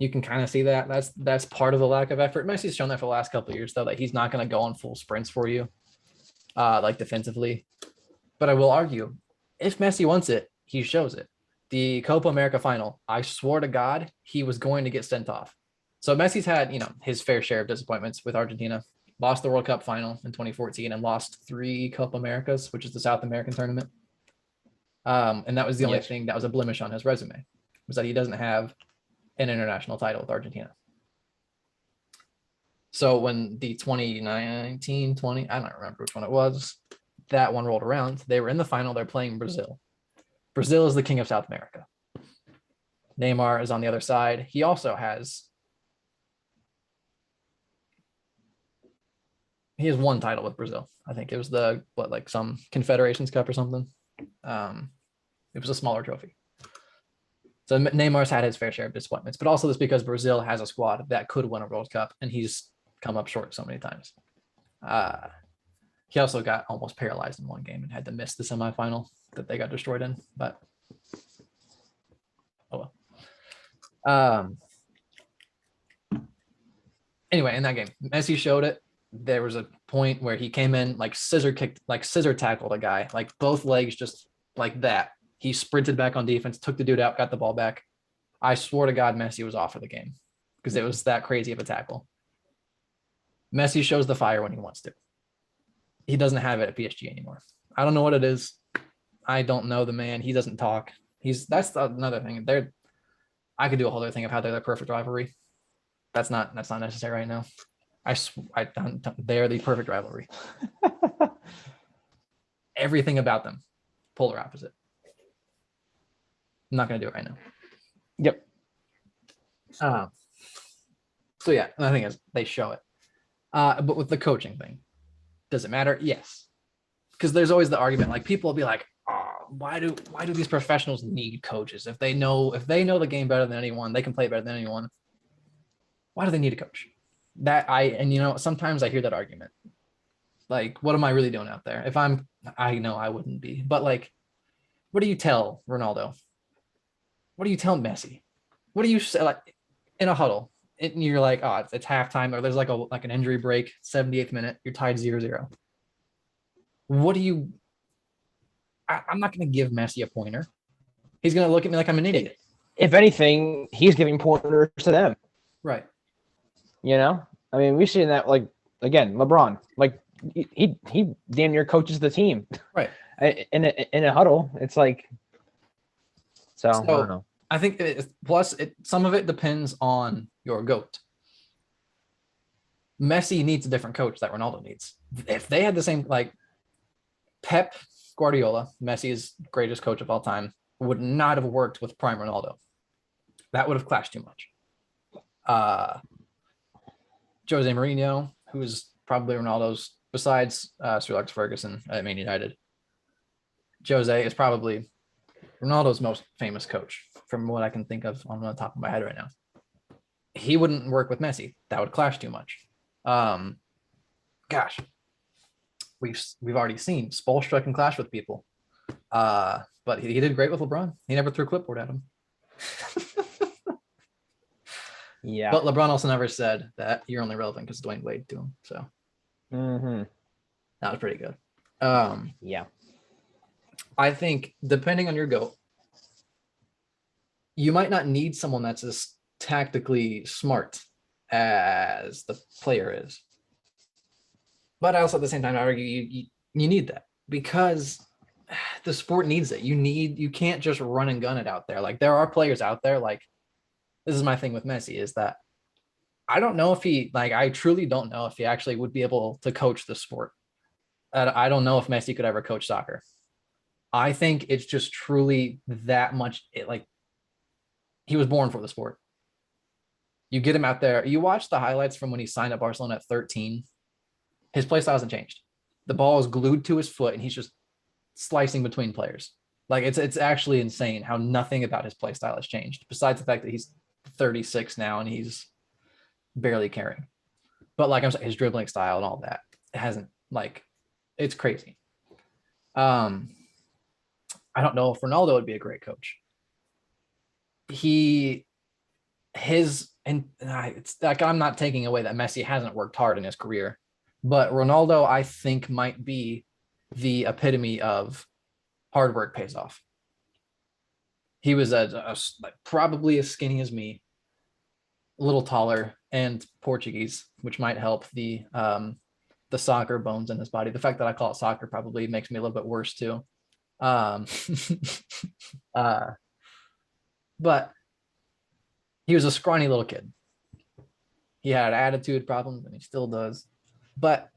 You can kind of see that. That's part of the lack of effort. Messi's shown that for the last couple of years, though, that he's not going to go on full sprints for you, like defensively. But I will argue, if Messi wants it, he shows it. The Copa America final, I swore to God, he was going to get sent off. So Messi's had, you know, his fair share of disappointments with Argentina. Lost the World Cup final in 2014 and lost 3 Copa Americas, which is the South American tournament. And that was the only thing that was a blemish on his resume, was that he doesn't have an international title with Argentina. So when the 2019, I don't remember which one it was, that one rolled around, they were in the final. They're playing Brazil. Brazil is the king of South America. Neymar is on the other side. He also has, he has 1 title with Brazil. I think it was some Confederations Cup or something. It was a smaller trophy. So Neymar's had his fair share of disappointments, but also this because Brazil has a squad that could win a World Cup, and he's come up short so many times. He also got almost paralyzed in one game and had to miss the semifinal that they got destroyed in. But oh well. Anyway, in that game, Messi showed it. There was a point where he came in like scissor tackled a guy, like both legs just like that. He sprinted back on defense, took the dude out, got the ball back. I swore to God Messi was off for the game because it was that crazy of a tackle. Messi shows the fire when he wants to. He doesn't have it at PSG anymore. I don't know what it is. I don't know the man. He doesn't talk. That's another thing. I could do a whole other thing of how they're the perfect rivalry. That's not necessary right now. They're the perfect rivalry. Everything about them, polar opposite. I'm not going to do it right now. Yep. So yeah, the thing is they show it. But with the coaching thing, does it matter? Yes. Because there's always the argument, like people will be like, oh, why do these professionals need coaches? If they know the game better than anyone, they can play better than anyone. Why do they need a coach? Sometimes I hear that argument. Like, what am I really doing out there? I know I wouldn't be, but like, what do you tell Ronaldo? What do you tell Messi? What do you say like in a huddle? And you're like, oh, it's halftime, or there's like an injury break, 78th minute, you're tied 0-0. What do you? I'm not going to give Messi a pointer. He's going to look at me like I'm an idiot. If anything, he's giving pointers to them. Right. You know, I mean, we've seen that. Like again, LeBron, like he damn near coaches the team. Right. In a huddle, it's like. So I don't know. I think some of it depends on your GOAT. Messi needs a different coach that Ronaldo needs. If they had the same, like Pep Guardiola, Messi's greatest coach of all time, would not have worked with prime Ronaldo. That would have clashed too much. Jose Mourinho, who is probably Ronaldo's, besides Sir Alex Ferguson at Man United, Jose is probably Ronaldo's most famous coach from what I can think of on the top of my head right now. He wouldn't work with Messi. That would clash too much. Gosh, we've already seen Spoelstra can clash with people. But he did great with LeBron. He never threw a clipboard at him. Yeah. But LeBron also never said that you're only relevant because Dwayne Wade to him. So that was pretty good. Yeah. I think depending on your GOAT, you might not need someone that's as tactically smart as the player is. But also at the same time, I argue you need that because the sport needs it. You can't just run and gun it out there. Like there are players out there, like this is my thing with Messi, is that I don't know if I truly don't know if he actually would be able to coach the sport. I don't know if Messi could ever coach soccer. I think it's just truly that much. He was born for the sport. You get him out there. You watch the highlights from when he signed at Barcelona at 13. His play style hasn't changed. The ball is glued to his foot, and he's just slicing between players. Like it's actually insane how nothing about his play style has changed, besides the fact that he's 36 now and he's barely carrying. But like I'm saying, his dribbling style and all that hasn't it's crazy. I don't know if Ronaldo would be a great coach. It's like I'm not taking away that Messi hasn't worked hard in his career, but Ronaldo, I think, might be the epitome of hard work pays off. He was probably as skinny as me, a little taller, and Portuguese, which might help the soccer bones in his body. The fact that I call it soccer probably makes me a little bit worse too. But he was a scrawny little kid. He had attitude problems, and he still does. But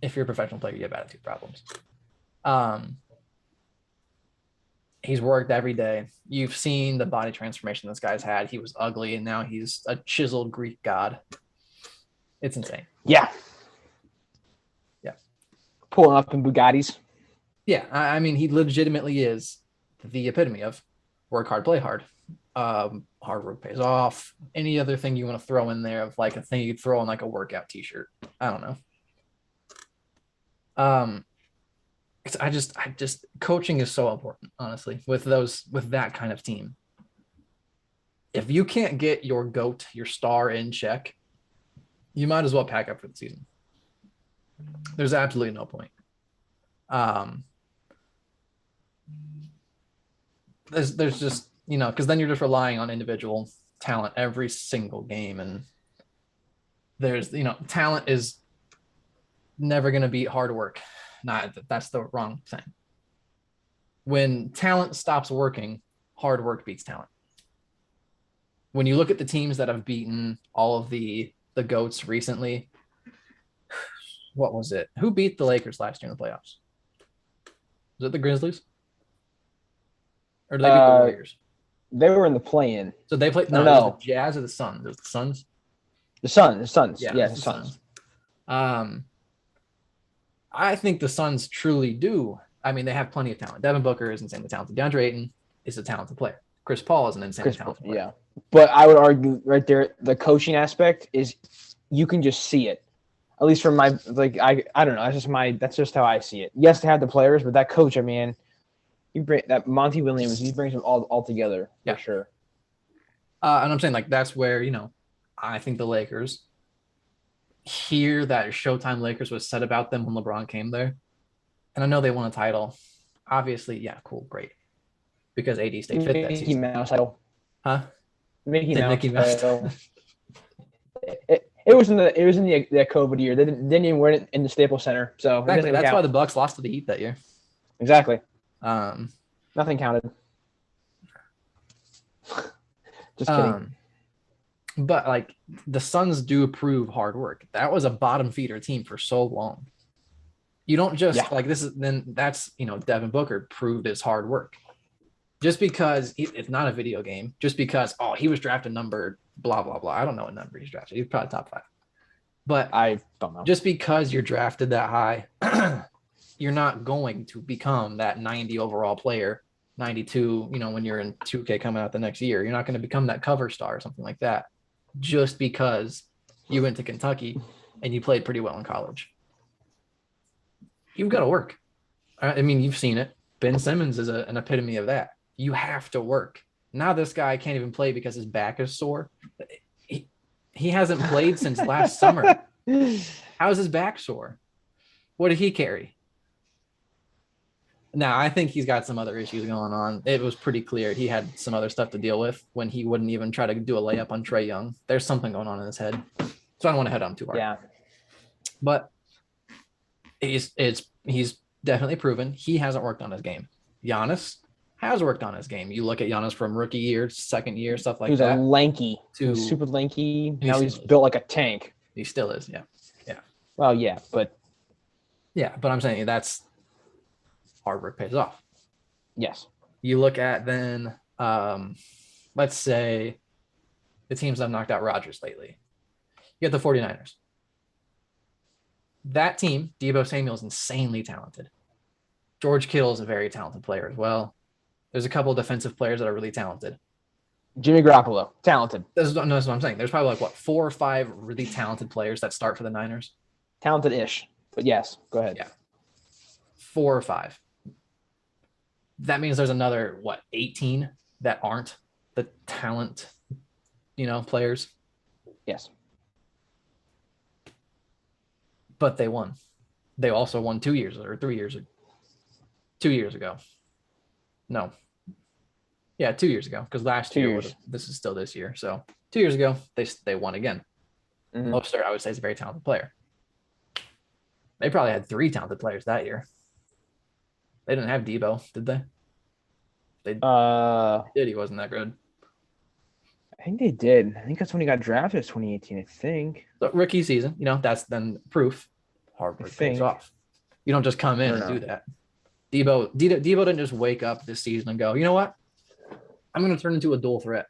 if you're a professional player, you have attitude problems. He's worked every day. You've seen the body transformation this guy's had. He was ugly, and now he's a chiseled Greek god. It's insane. Yeah. Pulling up in Bugattis. Yeah, I mean, he legitimately is the epitome of work hard, play hard. Hard work pays off. Any other thing you want to throw in there of like a thing you throw on like a workout t-shirt. I don't know. I just coaching is so important, honestly, with that kind of team. If you can't get your GOAT, your star in check, you might as well pack up for the season. There's absolutely no point. There's just, because then you're just relying on individual talent every single game. And there's, talent is never going to beat hard work. That's the wrong thing. When talent stops working, hard work beats talent. When you look at the teams that have beaten all of the GOATs recently, what was it? Who beat the Lakers last year in the playoffs? Was it the Grizzlies? Or did they beat the Warriors? They were in the play-in. So they played. No, it was the Jazz or the Suns. It was the Suns. The Suns. Yeah, the Suns. I think the Suns truly do. I mean, they have plenty of talent. Devin Booker is insanely talented. DeAndre Ayton is a talented player. Chris Paul is an insanely talented player. Yeah, but I would argue right there, the coaching aspect is you can just see it. At least from my I don't know. That's just how I see it. Yes, they have the players, but that coach, I mean, that Monty Williams, he brings them all together for sure. And I'm saying that's where I think the Lakers hear that Showtime Lakers was said about them when LeBron came there, and I know they won a title. Obviously, yeah, cool, great, because AD stayed fit that season. Mickey Mouse title, huh? Mickey Mouse title. It was in the COVID year. They didn't even wear it in the Staples Center, so exactly. That's why the Bucks lost to the Heat that year. Exactly. Nothing counted. Just kidding. But the Suns do prove hard work. That was a bottom feeder team for so long. You don't just that's Devin Booker proved his hard work. Just because it's not a video game, just because he was drafted number blah blah blah. I don't know what number he's drafted. He's probably top 5. But I don't know. Just because you're drafted that high, you're not going to become that 90 overall player, 92, when you're in 2K coming out the next year. You're not going to become that cover star or something like that just because you went to Kentucky and you played pretty well in college. You've got to work. I mean, you've seen it. Ben Simmons is an epitome of that. You have to work. Now this guy can't even play because his back is sore. He hasn't played since last summer. How is his back sore? What did he carry? Now, I think he's got some other issues going on. It was pretty clear he had some other stuff to deal with when he wouldn't even try to do a layup on Trae Young. There's something going on in his head. So I don't want to head on too hard. Yeah. But he's definitely proven he hasn't worked on his game. Giannis has worked on his game. You look at Giannis from rookie year, second year, stuff like that. He was super lanky. Now he's built like a tank. He still is, yeah. Well, yeah, but I'm saying that's hard work pays off. Yes. You look at then, let's say the teams that have knocked out Rodgers lately. You got the 49ers. That team, Deebo Samuel, is insanely talented. George Kittle is a very talented player as well. There's a couple of defensive players that are really talented. Jimmy Garoppolo, talented. That's what I'm saying. There's probably 4 or 5 really talented players that start for the Niners. Talented-ish, but yes, go ahead. Yeah. 4 or 5. That means there's another 18 that aren't the talent, players. Yes. But they won. They also won 2 years or 3 years. 2 years ago. No. Yeah, 2 years ago. Because last year, this is still this year. So 2 years ago, they won again. Mm-hmm. Mostert, I would say, is a very talented player. They probably had 3 talented players that year. They didn't have Debo, did they? They did. He wasn't that good. I think they did. I think that's when he got drafted. 2018. I think. So rookie season, that's then proof. Hard work pays off. You don't just come in and do that. Debo didn't just wake up this season and go, you know what? I'm going to turn into a dual threat.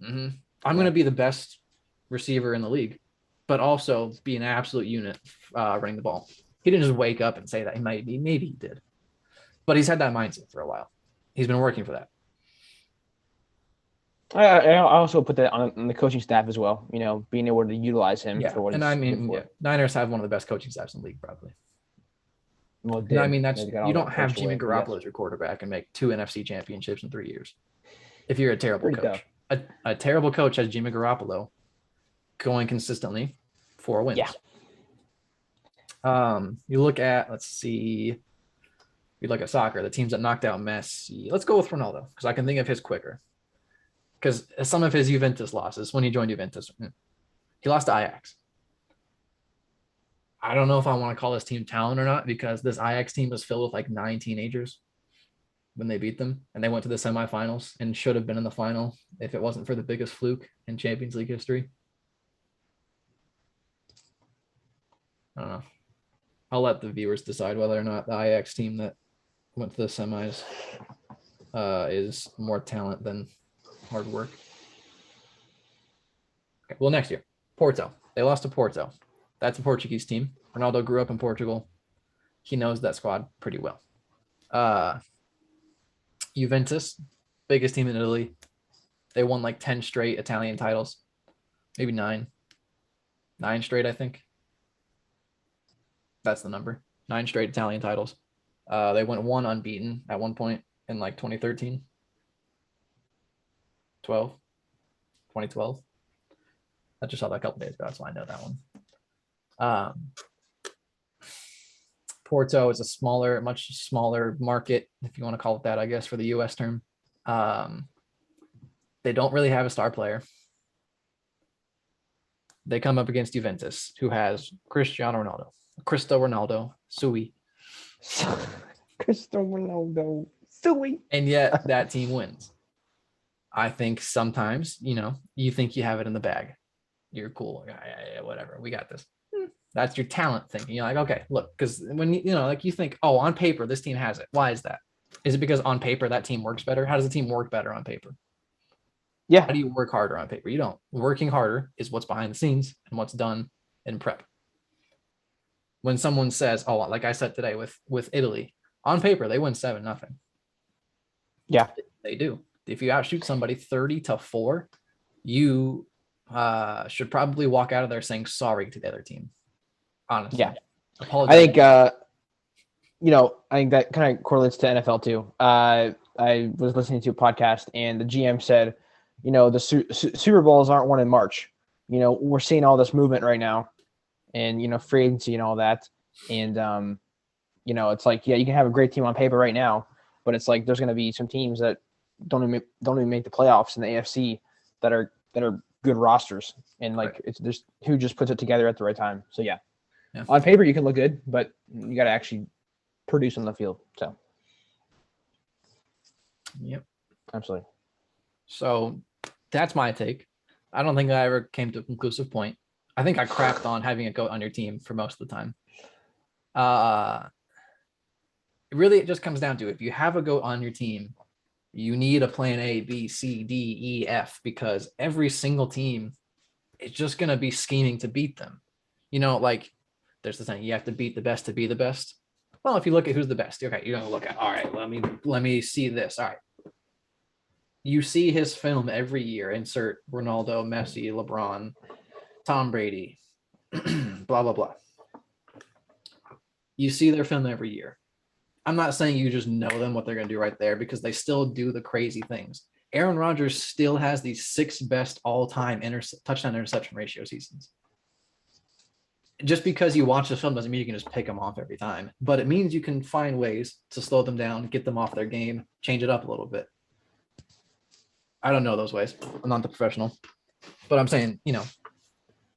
I'm going to be the best receiver in the league, but also be an absolute unit running the ball. He didn't just wake up and say that. Maybe he did. But he's had that mindset for a while. He's been working for that. I also put that on the coaching staff as well. Being able to utilize him for what and he's I good mean, for. Niners have one of the best coaching staffs in the league, probably. Well, I mean, that's they got all you that don't have poached Jimmy away, Garoppolo yes. as your quarterback and make 2 NFC championships in 3 years. If you're a terrible Pretty coach, a terrible coach has Jimmy Garoppolo going consistently 4 wins. Yeah. You look at, let's see, you look at soccer, the teams that knocked out Messi. Let's go with Ronaldo because I can think of his quicker. Because some of his Juventus losses when he joined Juventus, he lost to Ajax. I don't know if I want to call this team talent or not because this Ajax team was filled with like 9 teenagers when they beat them, and they went to the semifinals and should have been in the final if it wasn't for the biggest fluke in Champions League history. I don't know. I'll let the viewers decide whether or not the Ajax team that went to the semis is more talent than hard work. Okay, well, next year, Porto. They lost to Porto. That's a Portuguese team. Ronaldo grew up in Portugal. He knows that squad pretty well. Juventus, biggest team in Italy. They won like 10 straight Italian titles. Maybe 9. 9 straight, I think. That's the number. 9 straight Italian titles. They went 1 unbeaten at one point in like 2013. 2012. I just saw that a couple days ago. That's why I know that one. Porto is a much smaller market, if you want to call it that, I guess, for the U.S. term. They don't really have a star player. They come up against Juventus, who has Cristiano Ronaldo, Sui. Cristiano Ronaldo, Sui. And yet that team wins. I think sometimes, you think you have it in the bag. You're cool. Yeah, whatever. We got this. That's your talent thing. You're like, okay, look, because when you think, oh, on paper, this team has it. Why is that? Is it because on paper that team works better? How does a team work better on paper? Yeah. How do you work harder on paper? You don't. Working harder is what's behind the scenes and what's done in prep. When someone says, oh, like I said today with Italy, on paper, they win 7-0. Yeah. They do. If you outshoot somebody 30-4, you should probably walk out of there saying sorry to the other team. Honestly. Yeah. Apologize. I think, I think that kind of correlates to NFL too. I was listening to a podcast and the GM said, the Super Bowls aren't won in March. We're seeing all this movement right now and, free agency and all that. And, it's like, yeah, you can have a great team on paper right now, but it's like, there's going to be some teams that don't even make the playoffs in the AFC that are good rosters. And like, right. It's just who just puts it together at the right time. So yeah. On paper, you can look good, but you got to actually produce on the field. So. Yep. Absolutely. So that's my take. I don't think I ever came to a conclusive point. I think I crapped on having a GOAT on your team for most of the time. Really, it just comes down to if you have a GOAT on your team, you need a plan A, B, C, D, E, F, because every single team is just going to be scheming to beat them. Like there's the thing, you have to beat the best to be the best. Well, if you look at who's the best, okay, you're going to look at, all right, let me see this. All right. You see his film every year. Insert Ronaldo, Messi, LeBron, Tom Brady, blah, blah, blah. You see their film every year. I'm not saying you just know them, what they're going to do right there, because they still do the crazy things. Aaron Rodgers still has the 6th best all-time touchdown interception ratio seasons. Just because you watch the film doesn't mean you can just pick them off every time, but it means you can find ways to slow them down, get them off their game, change it up a little bit. I don't know those ways. I'm not the professional, but I'm saying,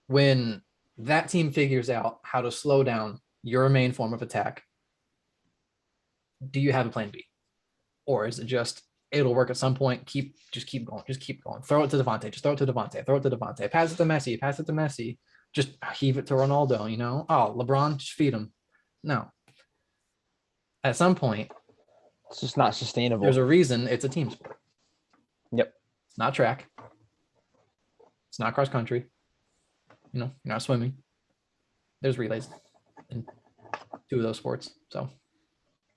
when that team figures out how to slow down your main form of attack, do you have a plan B? Or is it just, it'll work at some point, just keep going. Throw it to Devontae, throw it to Devontae, pass it to Messi, just heave it to Ronaldo, Oh, LeBron, just feed him. No. At some point, it's just not sustainable. There's a reason it's a team sport. Yep. It's not track. It's not cross country. You're not swimming. There's relays in 2 of those sports. So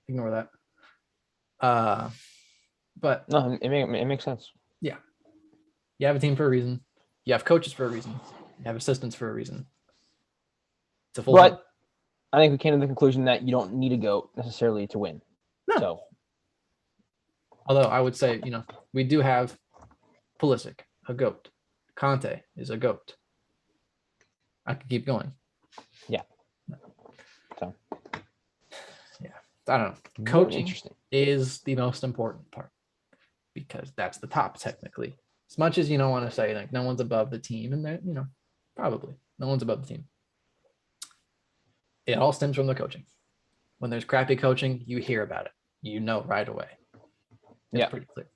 ignore that. But no, it makes sense. Yeah, you have a team for a reason. You have coaches for a reason. You have assistants for a reason. It's a full team. But I think we came to the conclusion that you don't need a GOAT necessarily to win. No. So, although I would say, we do have Pulisic, a GOAT. Conte is a GOAT. I could keep going. Yeah. So, yeah, I don't know. Coaching is the most important part because that's the top technically. As much as you don't want to say like no one's above the team, and that probably no one's above the team. It all stems from the coaching. When there's crappy coaching, you hear about it. You know right away. It's pretty clear.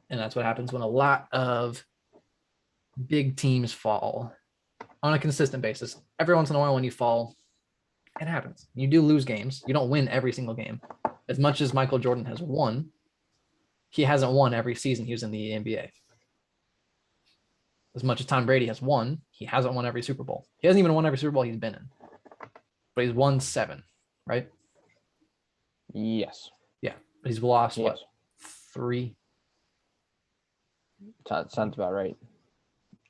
And that's what happens when a lot of big teams fall on a consistent basis. Every once in a while when you fall, it happens. You do lose games. You don't win every single game. As much as Michael Jordan has won, he hasn't won every season he was in the NBA. As much as Tom Brady has won, he hasn't won every Super Bowl. He hasn't even won every Super Bowl he's been in. But he's won 7, right? Yes. Yeah. But he's lost, what, 3? Sounds about right.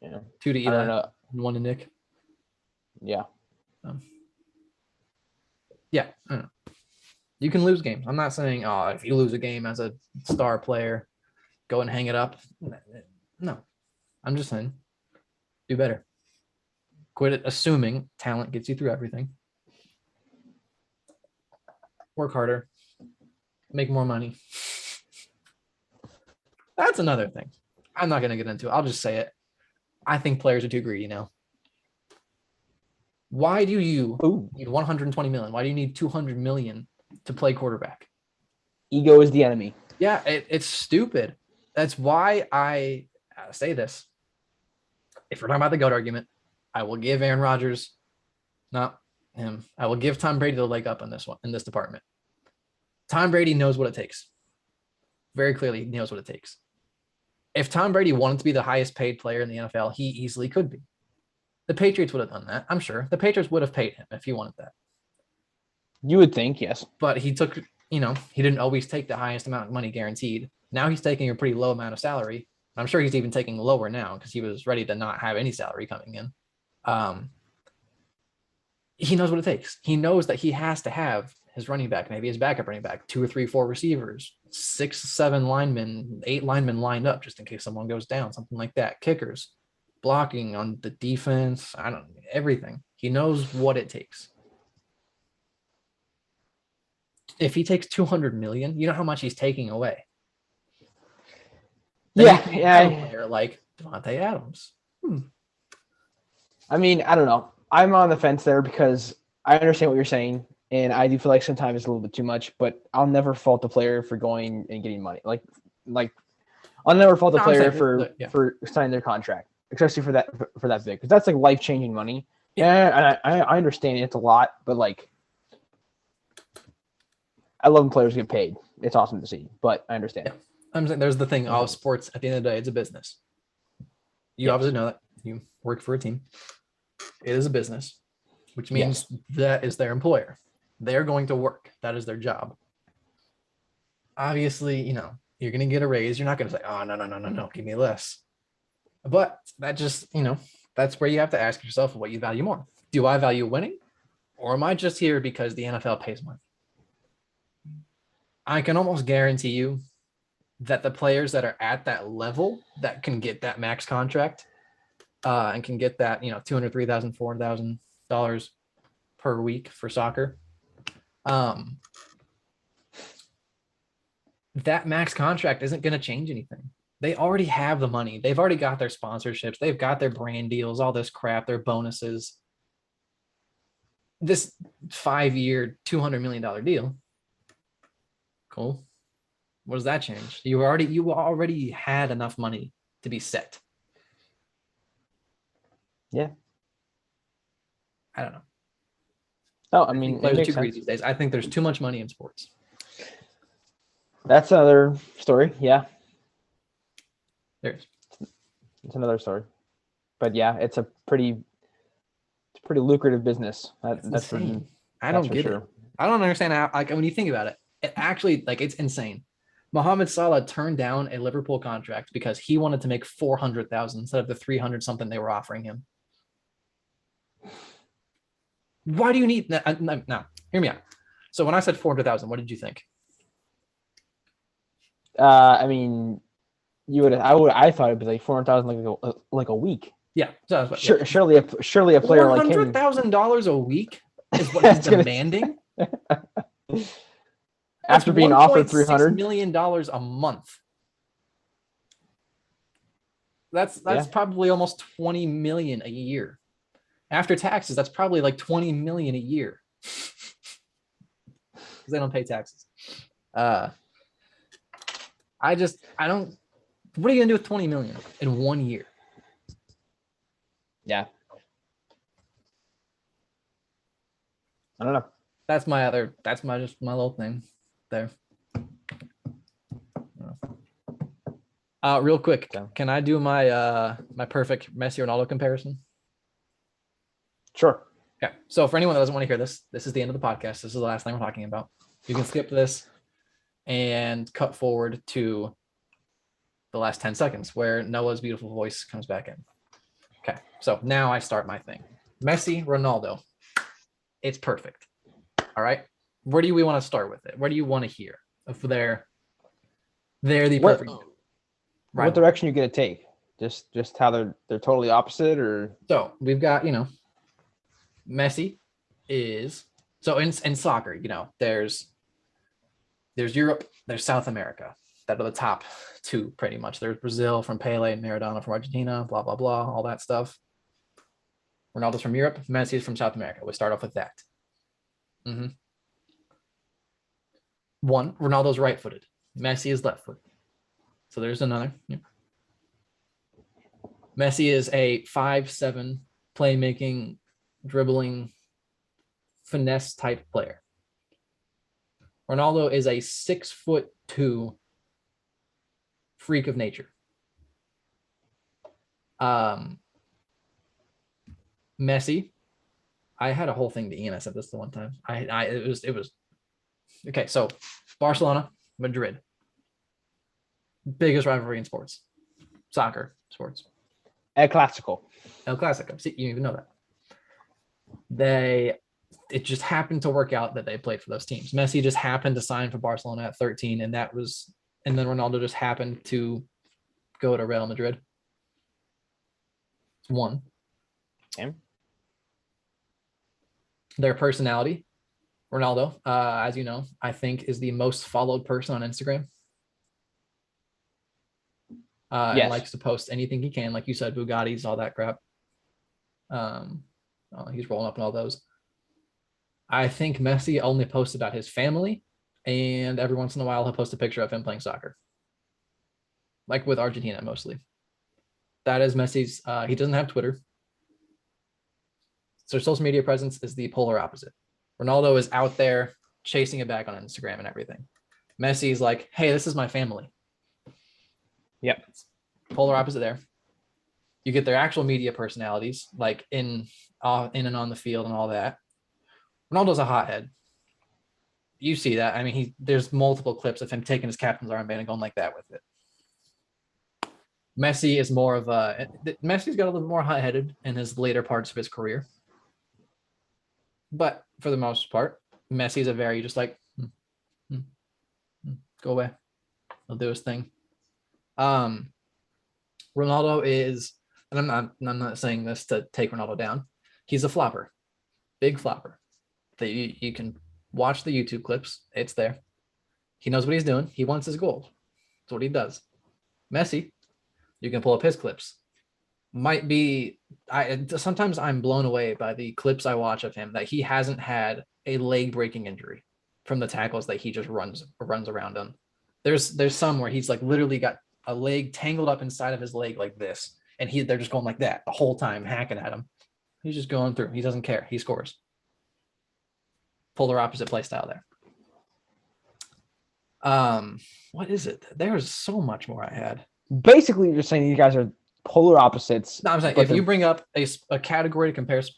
Yeah. 2 to Eli and 1 to Nick. Yeah. Yeah. I don't know. You can lose games. I'm not saying, if you lose a game as a star player, go and hang it up. No. I'm just saying, do better. Quit assuming talent gets you through everything. Work harder. Make more money. That's another thing. I'm not going to get into it. I'll just say it. I think players are too greedy now. Why do you need 120 million? Why do you need 200 million to play quarterback? Ego is the enemy. Yeah, it's stupid. That's why I say this. If we're talking about the GOAT argument, I will give Aaron Rodgers, not him. I will give Tom Brady the leg up on this one, in this department. Tom Brady knows what it takes. Very clearly, he knows what it takes. If Tom Brady wanted to be the highest paid player in the NFL, he easily could be. The Patriots would have done that, I'm sure. The Patriots would have paid him if he wanted that. You would think, yes. But he took, he didn't always take the highest amount of money guaranteed. Now he's taking a pretty low amount of salary. I'm sure he's even taking lower now because he was ready to not have any salary coming in. He knows what it takes. He knows that he has to have his running back, maybe his backup running back, 2 or 3, 4 receivers, 6, 7 linemen, 8 linemen lined up just in case someone goes down, something like that. Kickers, blocking on the defense, everything. He knows what it takes. If he takes 200 million, you know how much he's taking away. Yeah. Player like Devontae Adams. I mean, I don't know. I'm on the fence there because I understand what you're saying, and I do feel like sometimes it's a little bit too much. But I'll never fault the player for going and getting money. Like I'll never fault the player for signing their contract, especially for that big, because that's like life-changing money. Yeah, and I understand it's a lot, but like I love when players get paid. It's awesome to see, but I understand. Yeah. I'm saying there's the thing of sports. At the end of the day, it's a business. You obviously know that. You work for a team. It is a business, which means that is their employer. They're going to work. That is their job. Obviously, you're going to get a raise. You're not going to say, oh, no, give me less. But that just, that's where you have to ask yourself what you value more. Do I value winning? Or am I just here because the NFL pays money? I can almost guarantee you that the players that are at that level that can get that max contract and can get that, $200,000, $3,000, $4,000 per week for soccer, that max contract isn't going to change anything. They already have the money. They've already got their sponsorships. They've got their brand deals, all this crap, their bonuses. This 5-year, $200 million deal. Cool. What does that change? You already had enough money to be set. Yeah. I don't know. Oh, I mean, players are too greedy these days. I think there's too much money in sports. That's another story. Yeah. It's another story. But yeah, it's a pretty lucrative business. That's insane. I don't get it. I don't understand how, when you think about it, It actually, like, it's insane. Mohamed Salah turned down a Liverpool contract because he wanted to make 400,000 instead of the 300 something they were offering him. Why do you need now? Hear me out. So when I said 400,000, what did you think? I mean, I thought it'd be like 400,000 like a week. Yeah. So surely a player like him. $400,000 a week is what he's demanding. After being offered $300 million a month. That's probably almost 20 million a year. After taxes, that's probably like 20 million a year. Because they don't pay taxes. I don't. What are you gonna do with 20 million in 1 year? Yeah. I don't know. That's my little thing there. Real quick, can I do my my perfect Messi Ronaldo comparison? Sure. Okay. So for anyone that doesn't want to hear this, this is the end of the podcast. This is the last thing we're talking about. You can skip this and cut forward to the last 10 seconds where Noah's beautiful voice comes back in. Okay. So now I start my thing. Messi, Ronaldo. It's perfect. All right. Where do we want to start with it? Where do you want to hear if they're the perfect? What direction you gonna take? Just how they're totally opposite, or so we've got Messi is so in soccer, there's Europe, there's South America that are the top two pretty much. There's Brazil from Pele and Maradona from Argentina, blah blah blah, all that stuff. Ronaldo's from Europe, Messi is from South America. We'll start off with that. One, Ronaldo's right-footed, Messi is left-footed. So there's another. Yeah. Messi is a 5'7" playmaking, dribbling, finesse type player. Ronaldo is a 6'2" freak of nature. Messi, I had a whole thing to Ian. I said this the one time. It was okay. So Barcelona, Madrid. Biggest rivalry in sports, soccer, sports. El Clásico. See, you even know that. It just happened to work out that they played for those teams. Messi just happened to sign for Barcelona at 13, and then Ronaldo just happened to go to Real Madrid. It's one. Okay. Their personality, Ronaldo, as you know, I think is the most followed person on Instagram. Yes. And likes to post anything he can, like you said, Bugattis, all that crap. He's rolling up in all those. I think Messi only posts about his family, and every once in a while he'll post a picture of him playing soccer, like with Argentina mostly. That is Messi's. He doesn't have Twitter, so social media presence is the polar opposite. Ronaldo is out there chasing it back on Instagram and everything. Messi's like, hey, this is my family. Yep. Polar opposite there. You get their actual media personalities, like in and on the field and all that. Ronaldo's a hothead. You see that. I mean, there's multiple clips of him taking his captain's armband and going like that with it. Messi is more of Messi's got a little more hot-headed in his later parts of his career. But for the most part, Messi's a very just like, go away. He'll do his thing. Ronaldo is, and I'm not saying this to take Ronaldo down. He's a flopper, big flopper. That you can watch the YouTube clips. It's there. He knows what he's doing. He wants his goal. That's what he does. Messi, you can pull up his clips. Sometimes I'm blown away by the clips I watch of him that he hasn't had a leg breaking injury from the tackles that he just runs around on. There's some where he's like literally got a leg tangled up inside of his leg like this, and they're just going like that the whole time, hacking at him. He's just going through. He doesn't care. He scores. Polar opposite play style there. What is it? There's so much more I had. Basically, you're saying you guys are polar opposites. No, I'm saying if you bring up a category to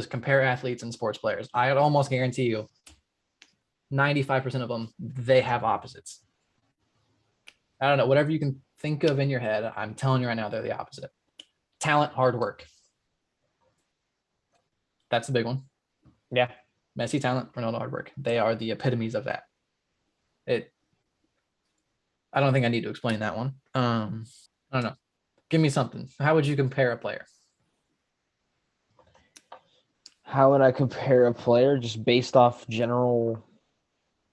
compare athletes and sports players, I'd almost guarantee you 95% of them, they have opposites. I don't know, whatever you can think of in your head, I'm telling you right now, they're the opposite. Talent, hard work. That's the big one. Yeah. Messi, talent, Ronaldo, hard work. They are the epitomes of that. I don't think I need to explain that one. I don't know. Give me something. How would you compare a player? How would I compare a player just based off general,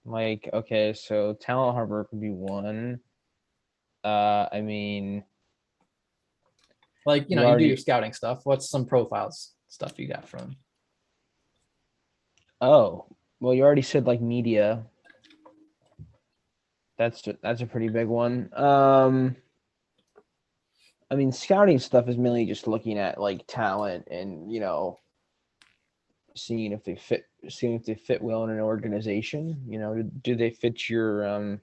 like, okay, so talent, hard work would be one. I mean, like, you know, you do your scouting stuff. What's some profiles stuff you got from? Oh, well, you already said like media. That's a pretty big one. I mean, scouting stuff is mainly just looking at like talent and, you know, seeing if they fit well in an organization. You know, do they fit your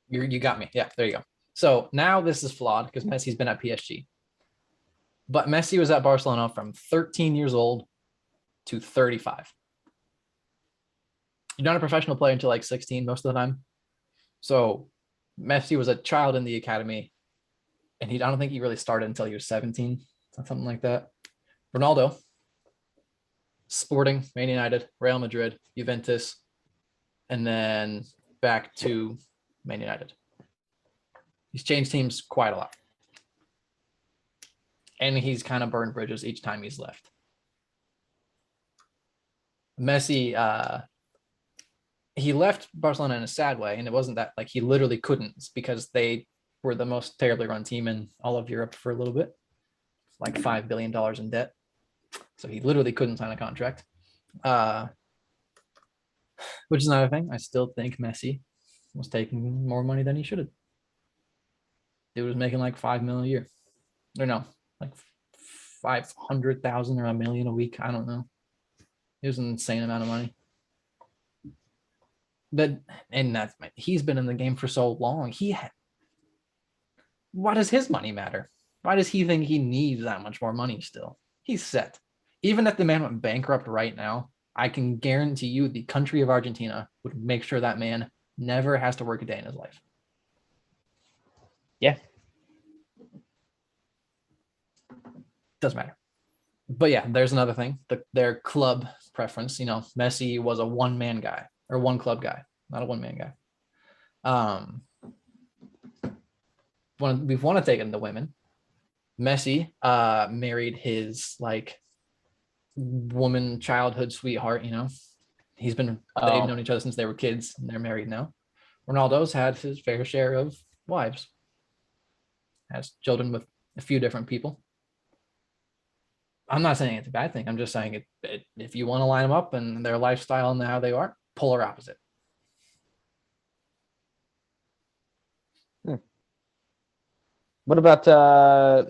You got me. Yeah, there you go. So now this is flawed because Messi's been at PSG. But Messi was at Barcelona from 13 years old to 35. You're not a professional player until like 16 most of the time. So Messi was a child in the academy, and I don't think he really started until he was 17, something like that. Ronaldo, Sporting, Man United, Real Madrid, Juventus, and then back to Man United. He's changed teams quite a lot. And he's kind of burned bridges each time he's left. Messi, he left Barcelona in a sad way, and it wasn't that like he literally couldn't. It's because they were the most terribly run team in all of Europe for a little bit, like $5 billion in debt. So he literally couldn't sign a contract, which is another thing. I still think Messi was taking more money than he should have. Dude was making like $5 million a year, or no, like 500,000 or $1 million a week. I don't know. It was an insane amount of money. But he's been in the game for so long. Why does his money matter? Why does he think he needs that much more money still? He's set. Even if the man went bankrupt right now, I can guarantee you the country of Argentina would make sure that man never has to work a day in his life. Yeah. Doesn't matter. But yeah, there's another thing. Their club preference. You know, Messi was a one-man guy or one club guy, not a one-man guy. We want to take it into women. Messi married his like woman childhood sweetheart. You know, they've known each other since they were kids, and they're married now. Ronaldo's had his fair share of wives, has children with a few different people. I'm not saying it's a bad thing. I'm just saying if you want to line them up and their lifestyle and how they are, polar opposite. What about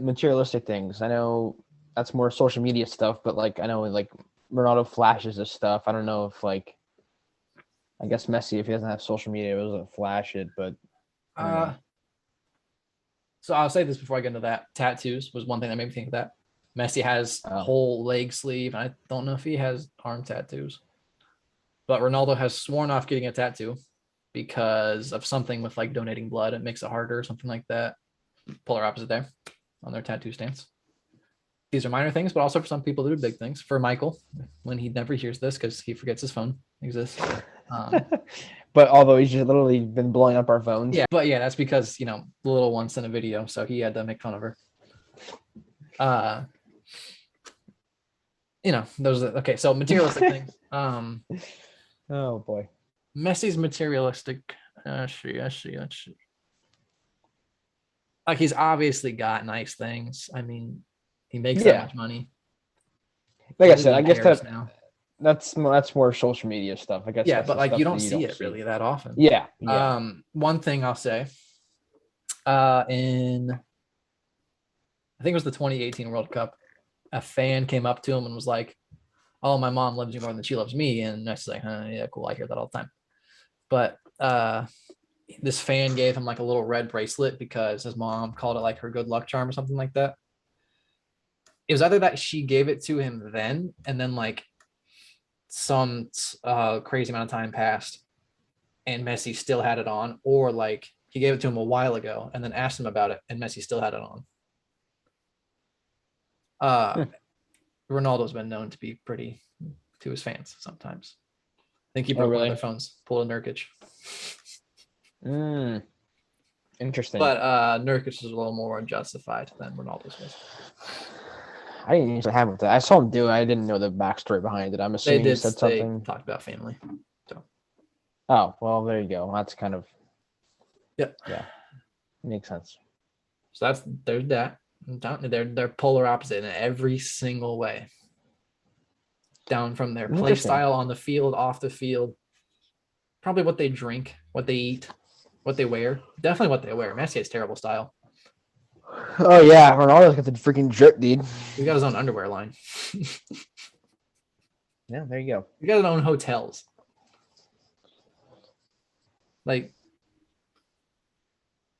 materialistic things? I know that's more social media stuff, but like I know like Ronaldo flashes this stuff. I don't know if like I guess Messi, if he doesn't have social media, it doesn't flash it, but so I'll say this before I get into that. Tattoos was one thing that made me think of that. Messi has a whole leg sleeve. I don't know if he has arm tattoos, but Ronaldo has sworn off getting a tattoo because of something with like donating blood. It makes it harder or something like that. Polar opposite there on their tattoo stance. These are minor things, but also for some people, they're big things. For Michael, when he never hears this because he forgets his phone exists. But although he's just literally been blowing up our phones. Yeah, but yeah, that's because, you know, the little one sent a video, so he had to make fun of her. You know, those are okay. So materialistic things. Oh boy. Messi's materialistic. Let's see. Like he's obviously got nice things. I mean, he makes that much money. Like I said, I guess that's more social media stuff. I guess. Yeah, but like you don't see it really that often. Yeah. One thing I'll say, in I think it was the 2018 World Cup, a fan came up to him and was like, "Oh, my mom loves you more than she loves me," and I was like, "Yeah, cool. I hear that all the time." But this fan gave him like a little red bracelet because his mom called it like her good luck charm or something like that. It was either that she gave it to him then, and then like some crazy amount of time passed and Messi still had it on, or like he gave it to him a while ago and then asked him about it and Messi still had it on. Ronaldo's been known to be pretty to his fans sometimes. I think he broke one of their phones, pulled a Nurkic. Interesting. But Nurkic is a little more unjustified than Ronaldo's was. I didn't usually have that. I saw him do it. I didn't know the backstory behind it. I'm assuming he said something. They talked about family. So. Oh, well, there you go. That's kind of. Yep. Yeah. Makes sense. So there's that. They're polar opposite in every single way. Down from their play style on the field, off the field, probably what they drink, what they eat, what they wear. Definitely what they wear. Messi has terrible style. Oh yeah, Ronaldo's got the freaking drip, dude. He got his own underwear line. Yeah, there you go. He got his own hotels. Like,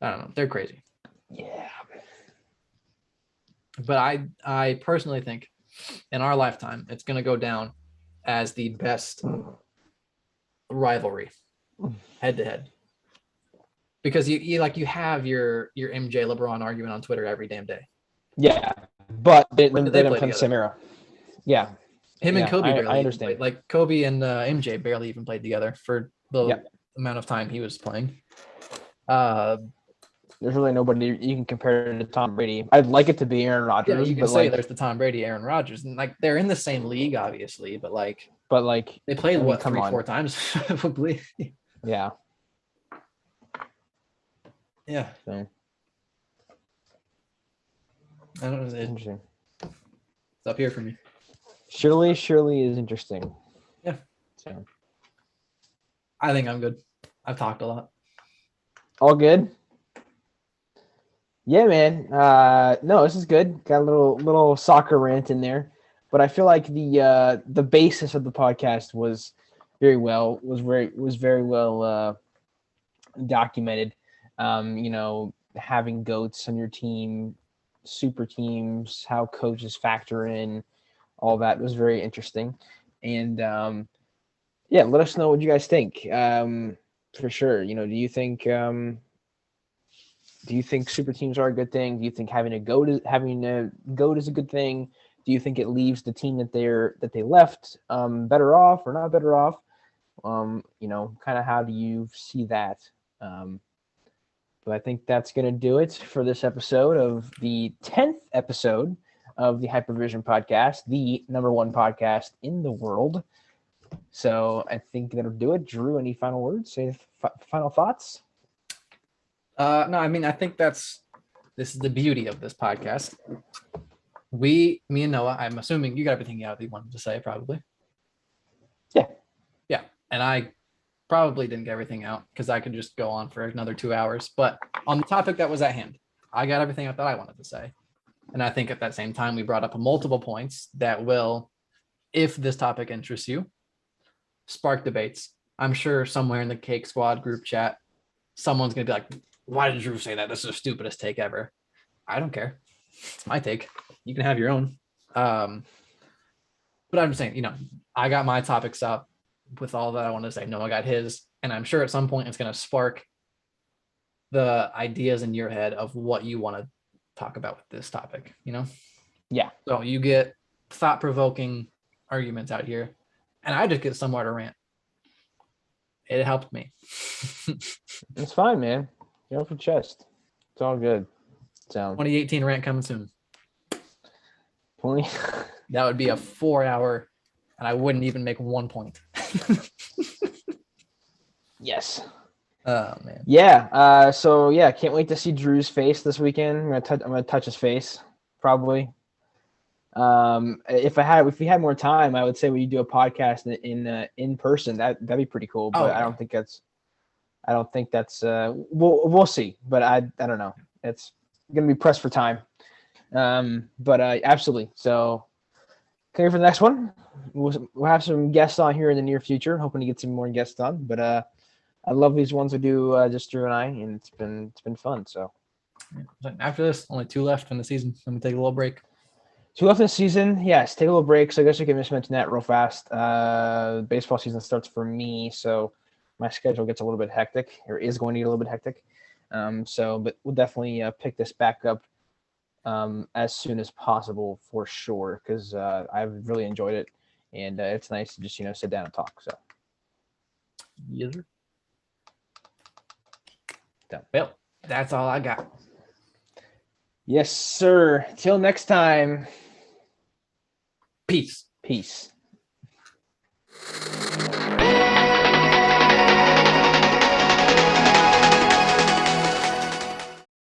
I don't know. They're crazy. Yeah. But I personally think in our lifetime, it's going to go down as the best rivalry head to head. Because you have your MJ LeBron argument on Twitter every damn day. Yeah, but they don't play the same era. Yeah. Him and Kobe barely. I understand. Played. Like Kobe and MJ barely even played together for the amount of time he was playing. There's really nobody you can compare to Tom Brady. I'd like it to be Aaron Rodgers. Yeah, you can say there's the Tom Brady, Aaron Rodgers, and like they're in the same league, obviously, but they played 3-4 times, probably. Yeah. Yeah. So. I don't know. It's interesting. It's up here for me. Shirley is interesting. Yeah. So. I think I'm good. I've talked a lot. All good? Yeah, man. No, this is good. Got a little soccer rant in there, but I feel like the basis of the podcast was very well documented. Having GOATs on your team, super teams, how coaches factor in, all that was very interesting. And let us know what you guys think. For sure. Do you think super teams are a good thing? Do you think having a GOAT is a good thing? Do you think it leaves the team that they left better off or not better off? Kind of how do you see that? But I think that's going to do it for this episode of the 10th episode of the Hypervision podcast, the #1 podcast in the world. So I think that'll do it. Drew, any final words? Any final thoughts? No, I mean, I think this is the beauty of this podcast. Me and Noah, I'm assuming you got everything out that you wanted to say, probably. Yeah. Yeah. And I probably didn't get everything out because I could just go on for another 2 hours. But on the topic that was at hand, I got everything out that I wanted to say. And I think at that same time, we brought up multiple points that will, if this topic interests you, spark debates. I'm sure somewhere in the Cake Squad group chat, someone's going to be like, why did Drew say that? This is the stupidest take ever. I don't care. It's my take. You can have your own. But I'm just saying, I got my topics up with all that I want to say. Noah got his. And I'm sure at some point it's going to spark the ideas in your head of what you want to talk about with this topic, Yeah. So you get thought-provoking arguments out here. And I just get somewhere to rant. It helped me. It's fine, man. Get off your chest. It's all good. 2018 rant coming soon. 20. That would be a 4-hour, and I wouldn't even make 1 point. Yes. Oh man. Yeah. Can't wait to see Drew's face this weekend. I'm gonna touch his face probably. If we had more time, I would say we do a podcast in person. That'd be pretty cool. But I don't think that's. We'll see. But I don't know. It's gonna be pressed for time. But absolutely. So, okay, for the next one, we'll have some guests on here in the near future. Hoping to get some more guests on. But I love these ones we do just Drew and I, and it's been fun. So after this, only 2 left in the season. Let me take a little break. Two left in the season. Yes, take a little break. So I guess we can just mention that real fast. Baseball season starts for me, so my schedule gets a little bit hectic, or is going to get a little bit hectic. But we'll definitely pick this back up as soon as possible for sure, because I've really enjoyed it, and it's nice to just sit down and talk. So, yes, sir. Done. Well, that's all I got. Yes, sir. Till next time. Peace. Peace.